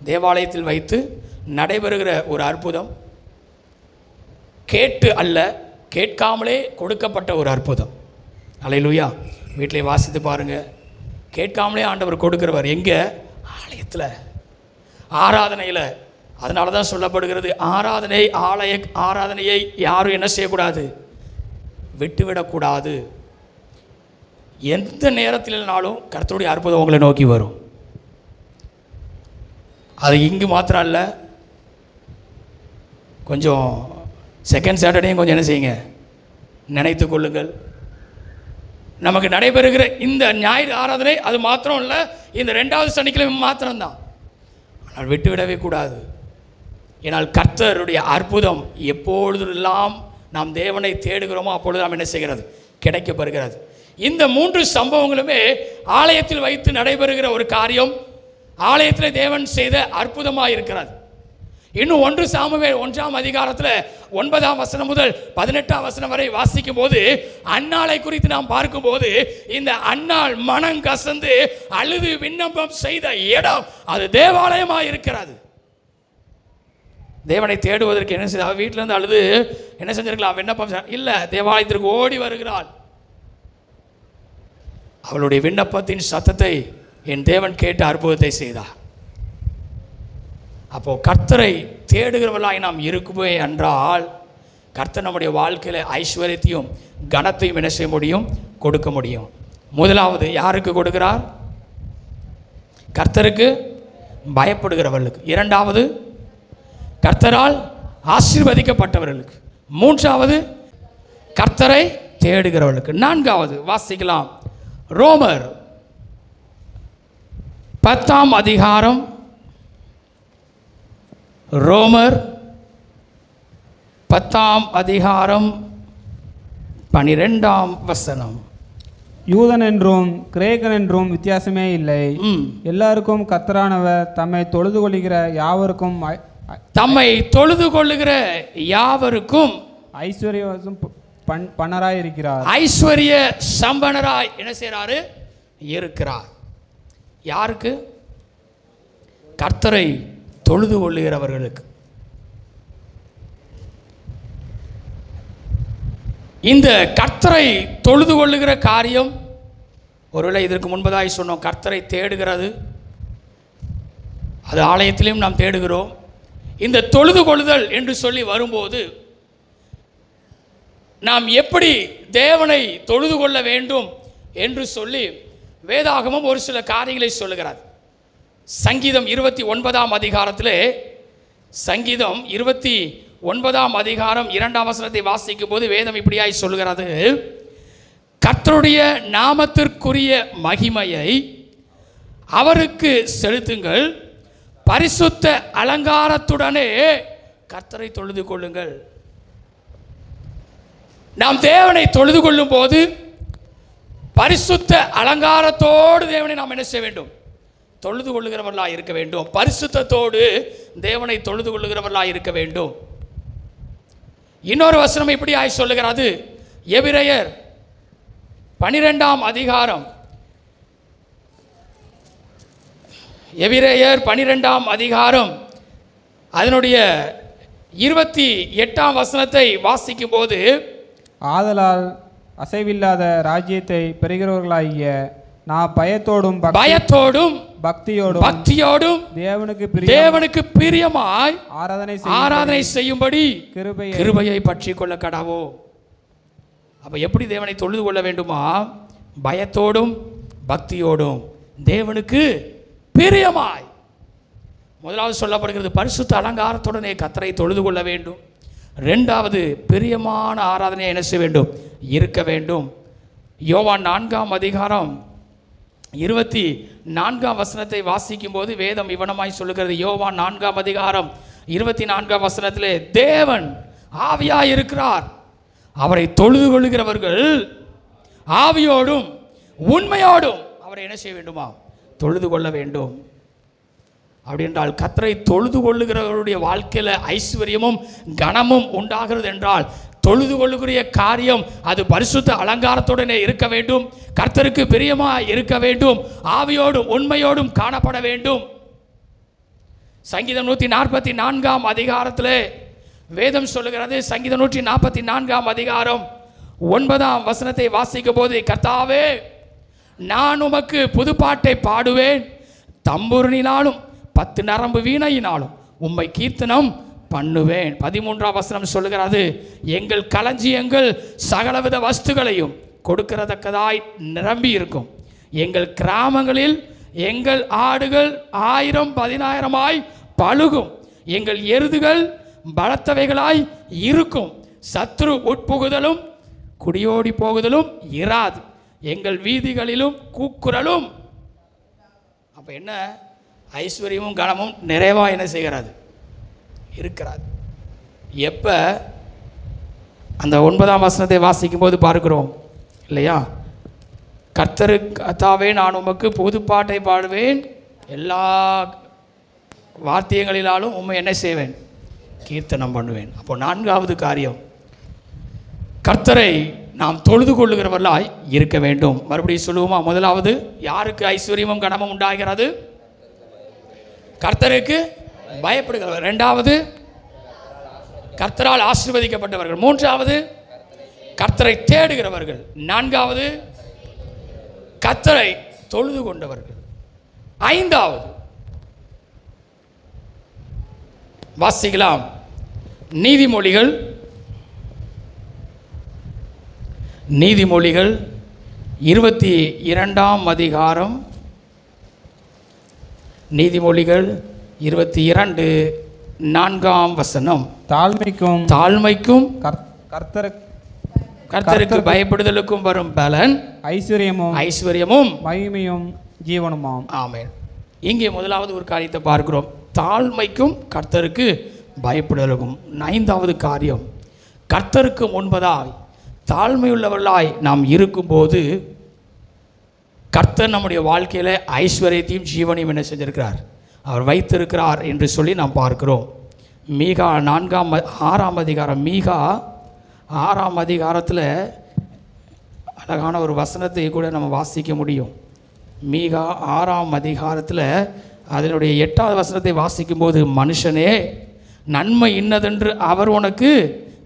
தேவாலயத்தில் வைத்து நடைபெறுகிற ஒரு அற்புதம். கேட்டு அல்ல, கேட்காமலே கொடுக்கப்பட்ட ஒரு அற்புதம். அல்லேலூயா. வீட்டிலே வாசித்து பாருங்கள். கேட்காமலே ஆண்டவர் கொடுக்கிறவர். எங்கே? ஆலயத்தில், ஆராதனையில். அதனால தான் சொல்லப்படுகிறது, ஆராதனையை யாரும் என்ன செய்யக்கூடாது? விட்டுவிடக்கூடாது. எந்த நேரத்தில்னாலும் கர்த்தருடைய அற்புதம் உங்களை நோக்கி வரும். அது இங்கு மாத்திரம் இல்லை, கொஞ்சம் செகண்ட் சாட்டர்டேயும் கொஞ்சம் என்ன செய்யுங்க, நினைத்து கொள்ளுங்கள். நமக்கு நடைபெறுகிற இந்த ஞாயிறு ஆராதனை அது மாத்திரம் இல்லை, இந்த 2வது சனிக்கிழமை மாத்திரம்தான். ஆனால் விட்டுவிடவே கூடாது. ஏன்னால் கர்த்தருடைய அற்புதம் எப்பொழுதெல்லாம் நாம் தேவனை தேடுகிறோமோ அப்பொழுது நாம் என்ன செய்கிறது? கிடைக்கப்பெறுகிறது. இந்த 3 சம்பவங்களுமே ஆலயத்தில் வைத்து நடைபெறுகிற ஒரு காரியம். ஆலயத்தில் தேவன் செய்த அற்புதமாக இருக்கிறது. இன்னும் 1 சாமுவேல் 1ஆம் அதிகாரத்தில் 9ஆம் வசனம் முதல் 18ஆம் வசனம் வரை வாசிக்கும் போது, அன்னாளை குறித்து நாம் பார்க்கும்போது, இந்த அன்னாள் மனம் கசந்து அழுது விண்ணப்பம் செய்த இடம் அது தேவாலயமாக இருக்கிறது. தேவனை தேடுவதற்கு என்ன செய்ய, வீட்டில் இருந்து அழுது என்ன செஞ்சிருக்கலாம்? விண்ணப்பம் இல்லை, தேவாலயத்திற்கு ஓடி வருகிறாள். அவளுடைய விண்ணப்பத்தின் சத்தத்தை என் தேவன் கேட்டு அற்புதத்தை செய்தார். அப்போ கர்த்தரை தேடுகிறவர்களாய் நாம் இருக்குமே என்றால், கர்த்தர் நம்முடைய வாழ்க்கையில் ஐஸ்வர்யத்தையும் கனத்தையும் என்ன செய்ய முடியும்? கொடுக்க முடியும். முதலாவது யாருக்கு கொடுக்கிறார்? கர்த்தருக்கு பயப்படுகிறவர்களுக்கு. 2வது கர்த்தரால் ஆசீர்வதிக்கப்பட்டவர்களுக்கு. 3வது கர்த்தரை தேடுகிறவர்களுக்கு. 4வது வாசிக்கலாம், ரோமர் 10ஆம் அதிகாரம் ரோமர் 10ஆம் அதிகாரம் 12ஆம் வசனம். யூதன் என்றும் கிரேக்கன் என்றும் வித்தியாசமே இல்லை, எல்லாருக்கும் கர்த்தரானவர் தம்மை தொழுது கொள்ளுகிற யாவருக்கும் ஐஸ்வர்யம் பணராய் இருக்கிறார். ஐஸ்வர்ய சம்பனராய் என்ன செய்றாரு? இருக்கிறார். யாருக்கு? கர்த்தரை தொழுது கொள்ளுகிறவர்களுக்கு. இந்த கர்த்தரை தொழுது கொள்ளுகிற காரியம், ஒருவேளை இதற்கு முன்பதாய் சொன்னோம், கர்த்தரை தேடுகிறது, அது ஆலயத்திலையும் நாம் தேடுகிறோம். இந்த தொழுது கொள்ளுதல் என்று சொல்லி வரும்போது நாம் எப்படி தேவனை தொழுது கொள்ள வேண்டும் என்று சொல்லி வேதாகமம் ஒரு சில காரியங்களை சொல்லுகிறார். சங்கீதம் 29ஆம் அதிகாரத்திலே, சங்கீதம் 29ஆம் அதிகாரம் 2ஆம் வசனத்தை வாசிக்கும் போது வேதம் இப்படியாய் சொல்லுகிறது, கர்த்தருடைய நாமத்திற்குரிய மகிமையை அவருக்கு செலுத்துங்கள், பரிசுத்த அலங்காரத்துடனே கர்த்தரை தொழுது கொள்ளுங்கள். நாம் தேவனை தொழுது கொள்ளும் போது பரிசுத்த அலங்காரத்தோடு தேவனை நாம் என்ன செய்ய வேண்டும்? தொழுது கொள்ளுகிறவர்களாக இருக்க வேண்டும். பரிசுத்தத்தோடு தேவனை தொழுது கொள்ளுகிறவர்களாக இருக்க வேண்டும். இன்னொரு வசனம் இப்படி ஆய் சொல்லுகிறது, எபிரெயர் 12ஆம் அதிகாரம், எபிரெயர் 12ஆம் அதிகாரம் அதனுடைய 28ஆம் வசனத்தை வாசிக்கும் போது, ஆதலால் அசைவில்லாத ராஜ்யத்தை பெறுகிறவர்களாகிய நான் பயத்தோடும் பக்தியோடும் தேவனுக்கு பிரியமாய் ஆராதனை செய்யும்படி கிருபையை பற்றி கொள்ள கடவோ. அப்ப எப்படி தேவனை தொழுது கொள்ள வேண்டுமா? பயத்தோடும் பக்தியோடும் தேவனுக்கு பிரியமாய். முதலாவது சொல்லப்படுகிறது பரிசுத்த அலங்காரத்துடனே கர்த்தரை தொழுது கொள்ள வேண்டும். ரெண்டாவது பிரியமான ஆராதனை என்ன செய்ய வேண்டும்? இருக்க வேண்டும். யோவான் 4ஆம் அதிகாரம் 24ஆம் வசனத்தை வாசிக்கும் போது வேதம் இவனமாய் சொல்லுகிறது. யோவான் 4ஆம் அதிகாரம் 24ஆம் வசனத்திலே, தேவன் ஆவியாய் இருக்கிறார், அவரை தொழுது கொள்ளுகிறவர்கள் ஆவியோடும் உண்மையோடும் அவரை என்ன செய்ய வேண்டுமா? தொழுது கொள்ள வேண்டும். அப்படி என்றால் கர்த்தரை தொழுது கொள்ளுகிறவருடைய வாழ்க்கையில் ஐஸ்வர்யமும் கனமும் உண்டாகிறது என்றால் தொழுது கொள்ளுகிற காரியம் அது பரிசுத்த அலங்காரத்துடனே இருக்க வேண்டும், கர்த்தருக்கு பிரியமாக இருக்க வேண்டும், ஆவியோடும் உண்மையோடும் காணப்பட வேண்டும். சங்கீதம் 144ஆம் அதிகாரத்தில் வேதம் சொல்லுகிறது, சங்கீதம் 144ஆம் அதிகாரம் 9ஆம் வசனத்தை வாசிக்கும் போது, கர்த்தாவே நான் உமக்கு புதுப்பாட்டை பாடுவேன், தம்புருனினாலும் 10 நரம்பு வீணையினாலும் உம்மை கீர்த்தனம் பண்ணுவேன். 13ஆம் வசனம் சொல்லுகிறது, எங்கள் களஞ்சியங்கள் சகலவித வஸ்துகளையும் கொடுக்கிறதக்கதாய் நிரம்பி இருக்கும், எங்கள் கிராமங்களில் எங்கள் ஆடுகள் 1000-10,000 பழுகும், எங்கள் எருதுகள் பலத்தவைகளாய் இருக்கும், சத்ரு உட்புகுதலும் குடியோடி போகுதலும் இராது, எங்கள் வீதிகளிலும் கூக்குரலும். அப்போ என்ன? ஐஸ்வர்யமும் கனமும் நிறைவாக என்ன செய்கிறது? இருக்கிறார். எப்போ அந்த 9ஆம் வசனத்தை வாசிக்கும் போது பார்க்கிறோம் இல்லையா? கர்த்தாவே நான் உமக்கு புதுப்பாட்டை பாடுவேன், எல்லா வாத்தியங்களிலாலும் உண்மை என்ன செய்வேன்? கீர்த்தனம் பண்ணுவேன். அப்போ 4வது காரியம், கர்த்தரை நாம் தொழுது கொள்ளுகிறவர்களாய் இருக்க வேண்டும். மறுபடியும் சொல்லுவோமா? முதலாவது, யாருக்கு ஐஸ்வர்யமும் கனமும் உண்டாகிறது? கர்த்தருக்கு பயப்படுகிறவர். ரெண்டாவது, கர்த்தரால் ஆசீர்வதிக்கப்பட்டவர்கள். மூன்றாவது, கர்த்தரை தேடுகிறவர்கள். நான்காவது, கர்த்தரை தொழுது கொண்டவர்கள். ஐந்தாவது வாசிக்கலாம், நீதிமொழிகள் 22ஆம் அதிகாரம், நீதிமொழிகள் 22:4 வசனம். தாழ்மைக்கும் கர்த்தருக்கு பயப்படுதலுக்கும் வரும் பலன் ஐஸ்வர்யமும் மகிமையும் ஜீவனுமாம். ஆமென். இங்கே முதலாவது ஒரு காரியத்தை பார்க்கிறோம், தாழ்மைக்கும் கர்த்தருக்கு பயப்படுதலுக்கும். 5வது காரியம், கர்த்தருக்கு முன்பதாய் தாழ்மையுள்ளவர்களாய் நாம் இருக்கும்போது கர்த்தர் நம்முடைய வாழ்க்கையில் ஐஸ்வர்யத்தையும் ஜீவனையும் என்ன செஞ்சிருக்கிறார், அவர் வைத்திருக்கிறார் என்று சொல்லி நாம் பார்க்கிறோம். மீகா 6ஆம் அதிகாரம், மீகா 6ஆம் அதிகாரத்தில் அழகான ஒரு வசனத்தை கூட நம்ம வாசிக்க முடியும். மீகா 6ஆம் அதிகாரத்தில் அதனுடைய 8வது வசனத்தை வாசிக்கும்போது, மனுஷனே நன்மை இன்னதென்று அவர் உனக்கு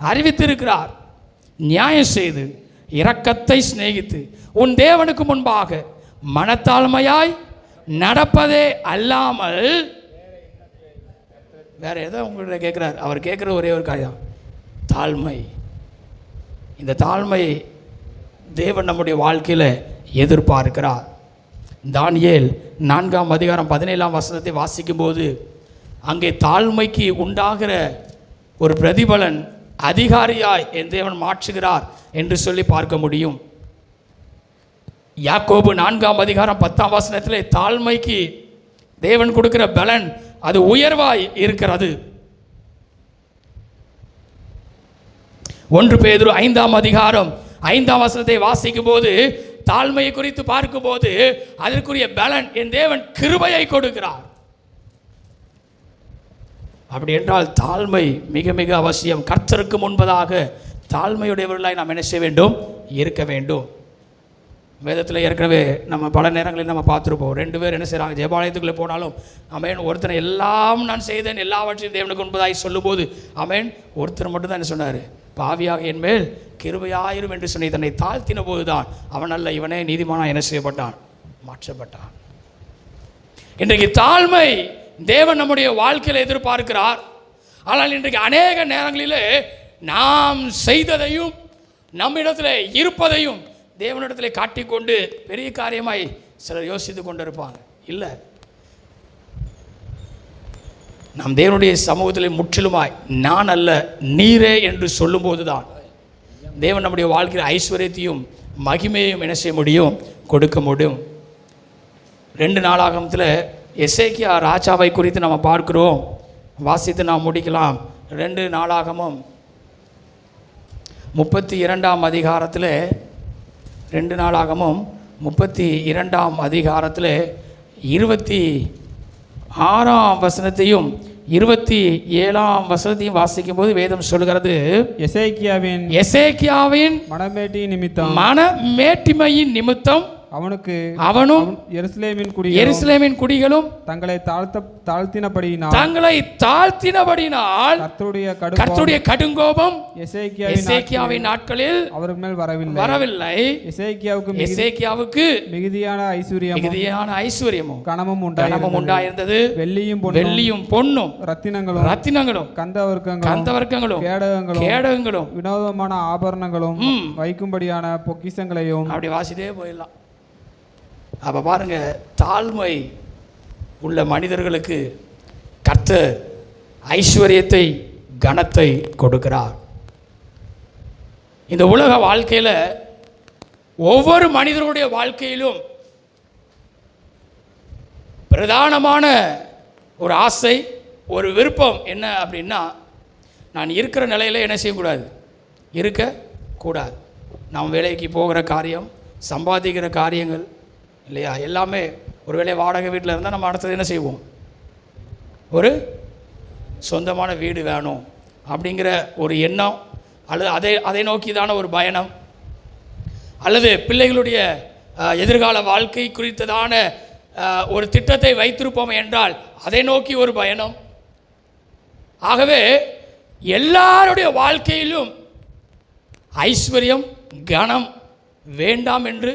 அறிவித்திருக்கிறார், நியாயம் செய்து இரக்கத்தை சிநேகித்து உன் தேவனுக்கு முன்பாக மனத்தாழ்மையாய் நடப்பதே அல்லாமல் வேற எதோ உங்கள்கிட்ட கேட்குறார். அவர் கேட்குற ஒரே ஒரு காரியம் தாழ்மை. இந்த தாழ்மையை தேவன் நம்முடைய வாழ்க்கையில் எதிர்பார்க்கிறார். தானியேல் 4ஆம் அதிகாரம் 17ஆம் வசனத்தை வாசிக்கும்போது அங்கே தாழ்மைக்கு உண்டாகிற ஒரு பிரதிபலன் அதிகாரியாய் என் தேவன் மாற்றுகிறார் என்று சொல்லி பார்க்க முடியும். யாக்கோபு 4ஆம் அதிகாரம் 10ஆம் வசனத்திலே தாழ்மைக்கு தேவன் கொடுக்கிற பலன் அது உயர்வாய் இருக்கிறது. 1 பேதுரு 5ஆம் அதிகாரம் 5ஆம் வசனத்தை வாசிக்கும் போது தாழ்மையை குறித்து பார்க்கும்போது அதற்குரிய பலன் என் தேவன் கிருபையை கொடுக்கிறார். அப்படி என்றால் தாழ்மை மிக மிக அவசியம். கர்த்தருக்கு முன்பதாக தாழ்மையுடையவர்களாய் நாம் என்ன செய்ய வேண்டும், இருக்க வேண்டும். வேதத்தில் ஏற்கனவே நம்ம பல நேரங்களில் நம்ம பார்த்துருப்போம். 2 பேர் என்ன செய்கிறாங்க, ஜெபாலயத்துக்குள்ளே போனாலும் அமேன் ஒருத்தனை எல்லாம் நான் செய்தேன் எல்லாவற்றையும் தேவனுக்கு முன்பதாய் சொல்லும்போது அமேன் ஒருத்தர் மட்டும்தான் என்ன சொன்னார், பாவியாக என் மேல் கிருபையாயிரும் என்று சொல்லி தன்னை தாழ்த்தின போதுதான் அவன் அல்ல இவனே நீதிமானாக என்ன செய்யப்பட்டான், மாற்றப்பட்டான். இன்றைக்கு தாழ்மை தேவன் நம்முடைய வாழ்க்கையில் எதிர்பார்க்கிறார். ஆனால் இன்றைக்கு அநேக நேரங்களிலே நாம் செய்ததையும் நம்மிடத்தில் இருப்பதையும் தேவனிடத்தில் காட்டிக்கொண்டு பெரிய காரியமாய் சிலர் யோசித்து கொண்டு இருப்பாங்க. இல்லை, நாம் தேவனுடைய சமூகத்தில் முற்றிலுமாய் நான் அல்ல நீரே என்று சொல்லும்போது தான் தேவன் நம்முடைய வாழ்க்கையில் ஐஸ்வர்யத்தையும் மகிமையையும் என்ன செய்ய முடியும், கொடுக்க முடியும். 2 நாளாகமத்தில் எசேக்கியா ராஜாவை குறித்து நம்ம பார்க்கிறோம். வாசித்து நாம் முடிக்கலாம். 2 நாளாகமம் 32ஆம் அதிகாரத்தில் 2 நாளாகமம் 32ஆம் அதிகாரத்தில் 26ஆம் வசனத்தையும் 27ஆம் வசனத்தையும் வாசிக்கும் போது வேதம் சொல்கிறது, எசேக்கியாவின் மனமேட்டிமையின் நிமித்தம் அவனும் எருசலேமின் குடிகளும் தங்களை தாழ்த்தினபடியினால் கர்த்தருடைய கடுங்கோபம் எசேக்கியாவின் நாட்களில் அவர்கள் மேல் வரவில்லை. எசேக்கியாவுக்கு மிகுதியான ஐஸ்வர்யமும் கனமும் உண்டாயிருந்தது. வெள்ளியும் பொன்னும் ரத்தினங்களும் கந்தவர்க்கங்களும் கேடகங்களும் வினோதமான ஆபரணங்களும் வைக்கும்படியான பொக்கிஷங்களையும். அப்படி வாசிட்டே போயிடலாம். அப்போ பாருங்க, தாழ்மை உள்ள மனிதர்களுக்கு கர்த்தர் ஐஸ்வர்யத்தை கனத்தை கொடுக்கிறார். இந்த உலக வாழ்க்கையில் ஒவ்வொரு மனிதனுடைய வாழ்க்கையிலும் பிரதானமான ஒரு ஆசை, ஒரு விருப்பம் என்ன அப்படின்னா, நான் இருக்கிற நிலையில் என்ன செய்யக்கூடாது, இருக்கக்கூடாது. நாம் வேலைக்கு போகிற காரியம், சம்பாதிக்கிற காரியங்கள் இல்லையா, எல்லாமே ஒரு வேளை வாடகை வீட்டில் இருந்தால் நம்ம அடுத்தது என்ன செய்வோம், ஒரு சொந்தமான வீடு வேணும் அப்படிங்கிற ஒரு எண்ணம், அல்லது அதை நோக்கி தான ஒரு பயணம், அல்லது பிள்ளைகளுடைய எதிர்கால வாழ்க்கை குறித்ததான ஒரு திட்டத்தை வைத்திருப்போம் என்றால் அதை நோக்கி ஒரு பயணம். ஆகவே எல்லாருடைய வாழ்க்கையிலும் ஐஸ்வர்யம் கனம் வேண்டாம் என்று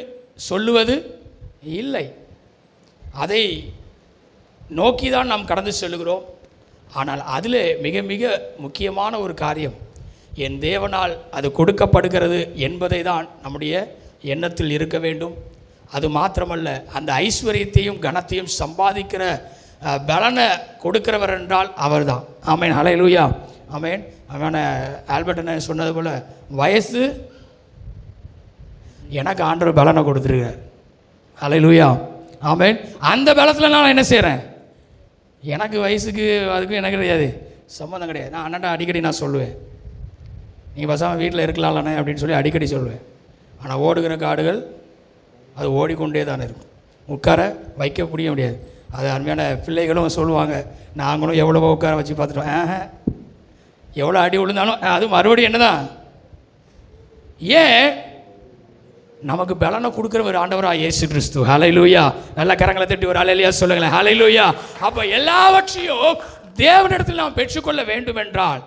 சொல்லுவது இல்லை. அதை நோக்கி தான் நாம் கடந்து செல்கிறோம். ஆனால் அதில் மிக மிக முக்கியமான ஒரு காரியம் என் தேவனால் அது கொடுக்கப்படுகிறது என்பதை தான் நம்முடைய எண்ணத்தில் இருக்க வேண்டும். அது மாத்திரமல்ல, அந்த ஐஸ்வர்யத்தையும் கனத்தையும் சம்பாதிக்கிற பலனை கொடுக்கிறவர் என்றால் அவர் தான். ஆமேன், ஹல்லேலூயா, ஆமேன். அவன ஆல்பர்ட் என்ன சொன்னது போல், வயசு எனக்கு ஆண்டவர் பலனை கொடுத்துருக்கார். ஹல்லேலூயா, ஆமென். அந்த பலத்தில் நான் என்ன செய்கிறேன், எனக்கு வயசுக்கு அதுக்கும் எனக்கு கிடையாது சம்மந்தம் கிடையாது. நான் அண்ணன்ட்ட அடிக்கடி நான் சொல்லுவேன், நீங்கள் பசாமல் வீட்டில் இருக்கலாம்லண்ணே அப்படின்னு சொல்லி அடிக்கடி சொல்லுவேன். ஆனால் ஓடுகிற காடுகள் அது ஓடிக்கொண்டே தானே இருக்கும், உட்கார வைக்க முடியாது. அது அருமையான பிள்ளைகளும் சொல்லுவாங்க, நாங்களும் எவ்வளவோ உட்கார வச்சு பார்த்துட்டோம், எவ்வளோ அடி விழுந்தாலும் அது மறுபடியும் என்ன தான். ஏன் நமக்கு பலனை கொடுக்குற ஒரு ஆண்டவராக இயேசு கிறிஸ்து. ஹல்லேலூயா. நல்ல கரங்களை தட்டி ஒரு ஹல்லேலூயா சொல்லுங்களேன். ஹல்லேலூயா. அப்போ எல்லாவற்றையும் தேவனிடத்தில் நாம் பெற்றுக்கொள்ள வேண்டும் என்றால்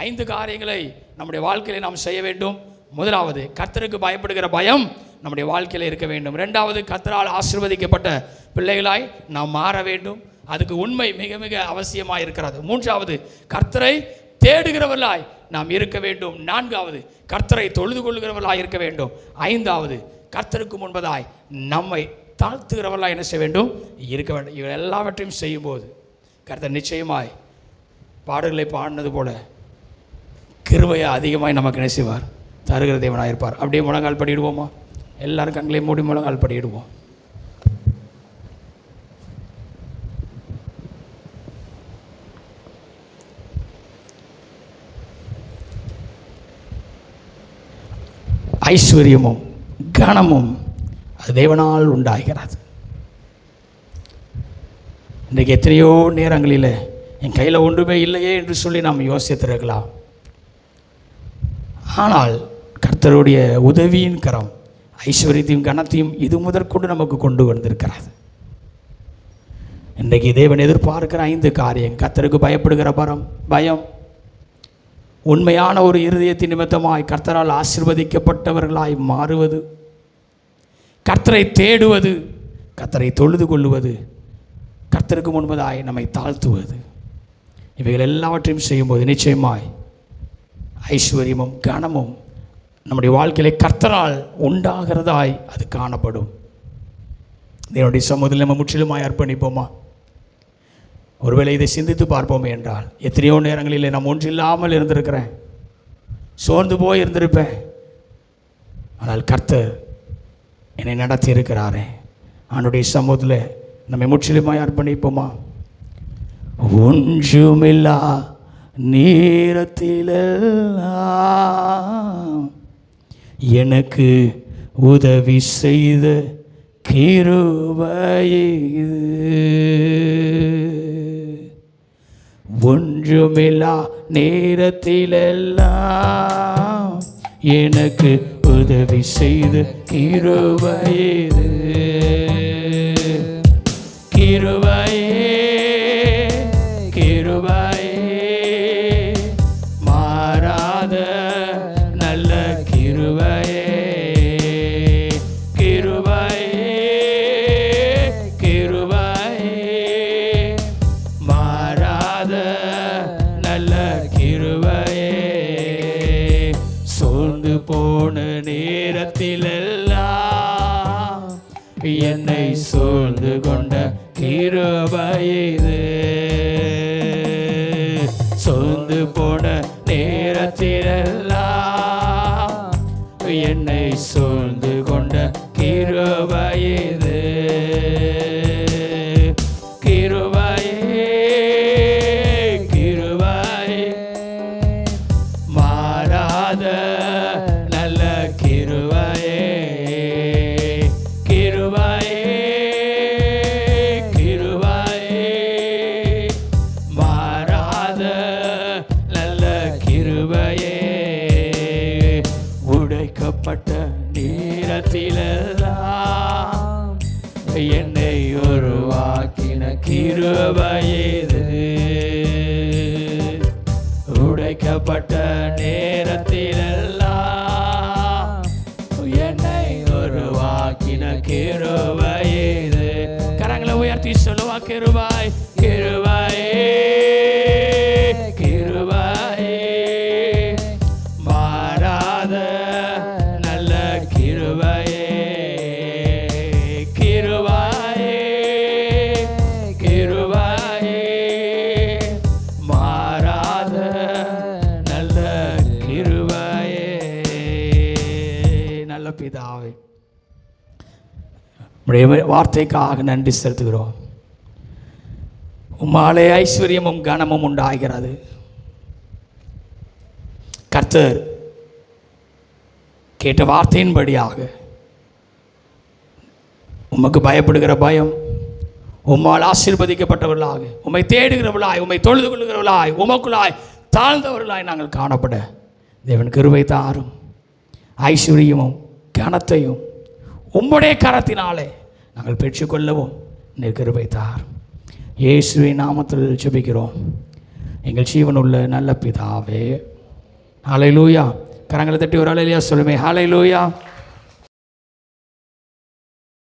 5 காரியங்களை நம்முடைய வாழ்க்கையில் நாம் செய்ய வேண்டும். முதலாவது, கர்த்தருக்கு பயப்படுகிற பயம் நம்முடைய வாழ்க்கையில் இருக்க வேண்டும். 2வது, கர்த்தரால் ஆசீர்வதிக்கப்பட்ட பிள்ளைகளாய் நாம் மாற வேண்டும். அதுக்கு உண்மை மிக மிக அவசியமாக இருக்கிறது. 3வது, கர்த்தரை தேடுகிறவர்களாய் நாம் இருக்க வேண்டும். 4வது, கர்த்தரை தொழுது கொள்ளுகிறவர்களாய் இருக்க வேண்டும். 5வது, கர்த்தருக்கு முன்பதாய் நம்மை தாழ்த்துகிறவர்களாய் என்ன செய்ய வேண்டும், இருக்க வேண்டும். இவை எல்லாவற்றையும் செய்யும்போது கர்த்தர் நிச்சயமாய் பாடல்களை பாடினது போல கிருபையை அதிகமாய் நமக்கு என்ன செய்வார், தருகிற தேவனாக இருப்பார். அப்படியே முழங்கால் படிடுவோமா? எல்லாரும் கண்களை மூடி முழங்கால் படிடுவோம். ஐஸ்வர்யமும் கனமும் அது தேவனால் உண்டாகிறது. இன்றைக்கு எத்தனையோ நேரங்களில் என் கையில் ஒன்றுமே இல்லையே என்று சொல்லி நாம் யோசித்திருக்கலாம். ஆனால் கர்த்தருடைய உதவியின் கரம் ஐஸ்வர்யத்தையும் கனத்தையும் இது முதற்கொண்டு நமக்கு கொண்டு வந்திருக்கிறது. இன்றைக்கு தேவன் எதிர்பார்க்கிற 5 காரியம்: கர்த்தருக்கு பயப்படுகிற பயம், உண்மையான ஒரு இருதயத்தின் நிமித்தமாய் கர்த்தரால் ஆசீர்வதிக்கப்பட்டவர்களாய் மாறுவது, கர்த்தரை தேடுவது, கர்த்தரை தொழுது கொள்ளுவது, கர்த்தருக்கு முன்பதாய் நம்மை தாழ்த்துவது. இவைகள் எல்லாவற்றையும் செய்யும்போது நிச்சயமாய் ஐஸ்வர்யமும் கனமும் நம்முடைய வாழ்க்கையிலே கர்த்தரால் உண்டாகிறதாய் அது காணப்படும். இதனுடைய சமூகத்தில் நம்ம முற்றிலுமாய் அர்ப்பணிப்போமா? ஒருவேளை இதை சிந்தித்து பார்ப்போமே என்றால், எத்தனையோ நேரங்களில் நான் ஒன்றில்லாமல் இருந்திருக்கிறேன், சோர்ந்து போய் இருந்திருப்பேன். ஆனால் கர்த்தர் என்னை நடத்தி இருக்கிறாரே. அவனுடைய சமூகத்தில் நம்மை முற்றிலுமாய் அர்ப்பணிப்போமா? ஒன்றுமில்லா நேரத்திலெல்லாம் எனக்கு உதவி செய்த கிருபை இது. ஒன்றுமில்லா நேரத்திலெல்லாம் எனக்கு உதவி செய்த கிருபை இது. கிருபையே கிருபையே, மாறாத நல்ல கிருபையே. கிருபையே கிருபையே, மாறாத நல்ல கிருபையே. சோர்ந்து போன நேரத்திலெல்லாம் என்னை சூழ்ந்து கொண்ட கிருபை இது. சோர்ந்து போன நேரத்திலெல்லாம் என்னை சூழ்ந்து கொண்ட கிருபை இது. கிருபையே கிருபையே, மாறாத நல்ல கிருபையே. கிருபையே கிருபையே, மாறாத நல்ல கிருபையே. உடைக்கப்பட்ட நேரத்திலெல்லாம் என்னை உருவாக்கின கிருபை இது. உடைக்கப்பட்ட நேரத்திலெல்லாம் என்னை உருவாக்கின கிருபை இது. கரங்களை உயர்த்தி சொல்லுவா, கிருபை கிருபையே கிருபையே, மாறாத நல்ல கிருபையே. கிருபையே கிருபையே, மாறாத நல்ல கிருபையே. உடைய வார்த்தைக்காக நன்றி செலுத்துகிறோம். உம்மாலே ஐஸ்வர்யமும் கனமும் உண்டாகிறது. கர்த்தர் கேட்ட வார்த்தையின்படியாக உமக்கு பயப்படுகிற பயம், உம்மால் ஆசீர்வதிக்கப்பட்டவர்களாக, உம்மை தேடுகிறவர்களாய், உம்மை தொழுது கொள்ளுகிறவர்களாய், உமக்குள்ளாய் தாழ்ந்தவர்களாய் நாங்கள் காணப்பட தேவன் கிருபை தாரும். ஐஸ்வர்யமும் கனத்தையும் உம்முடைய கரத்தினாலே நாங்கள் பெற்றுக்கொள்ளவும் நீர் கிருபை தாரும். இயேசுவின் நாமத்தில் ஜெபிக்கிறோம் எங்கள் ஜீவனுள்ள நல்ல பிதாவே. ஹல்லேலூயா. கரங்களை தட்டி ஒரு ஹல்லேலூயா சொல்லுமே. ஹல்லேலூயா.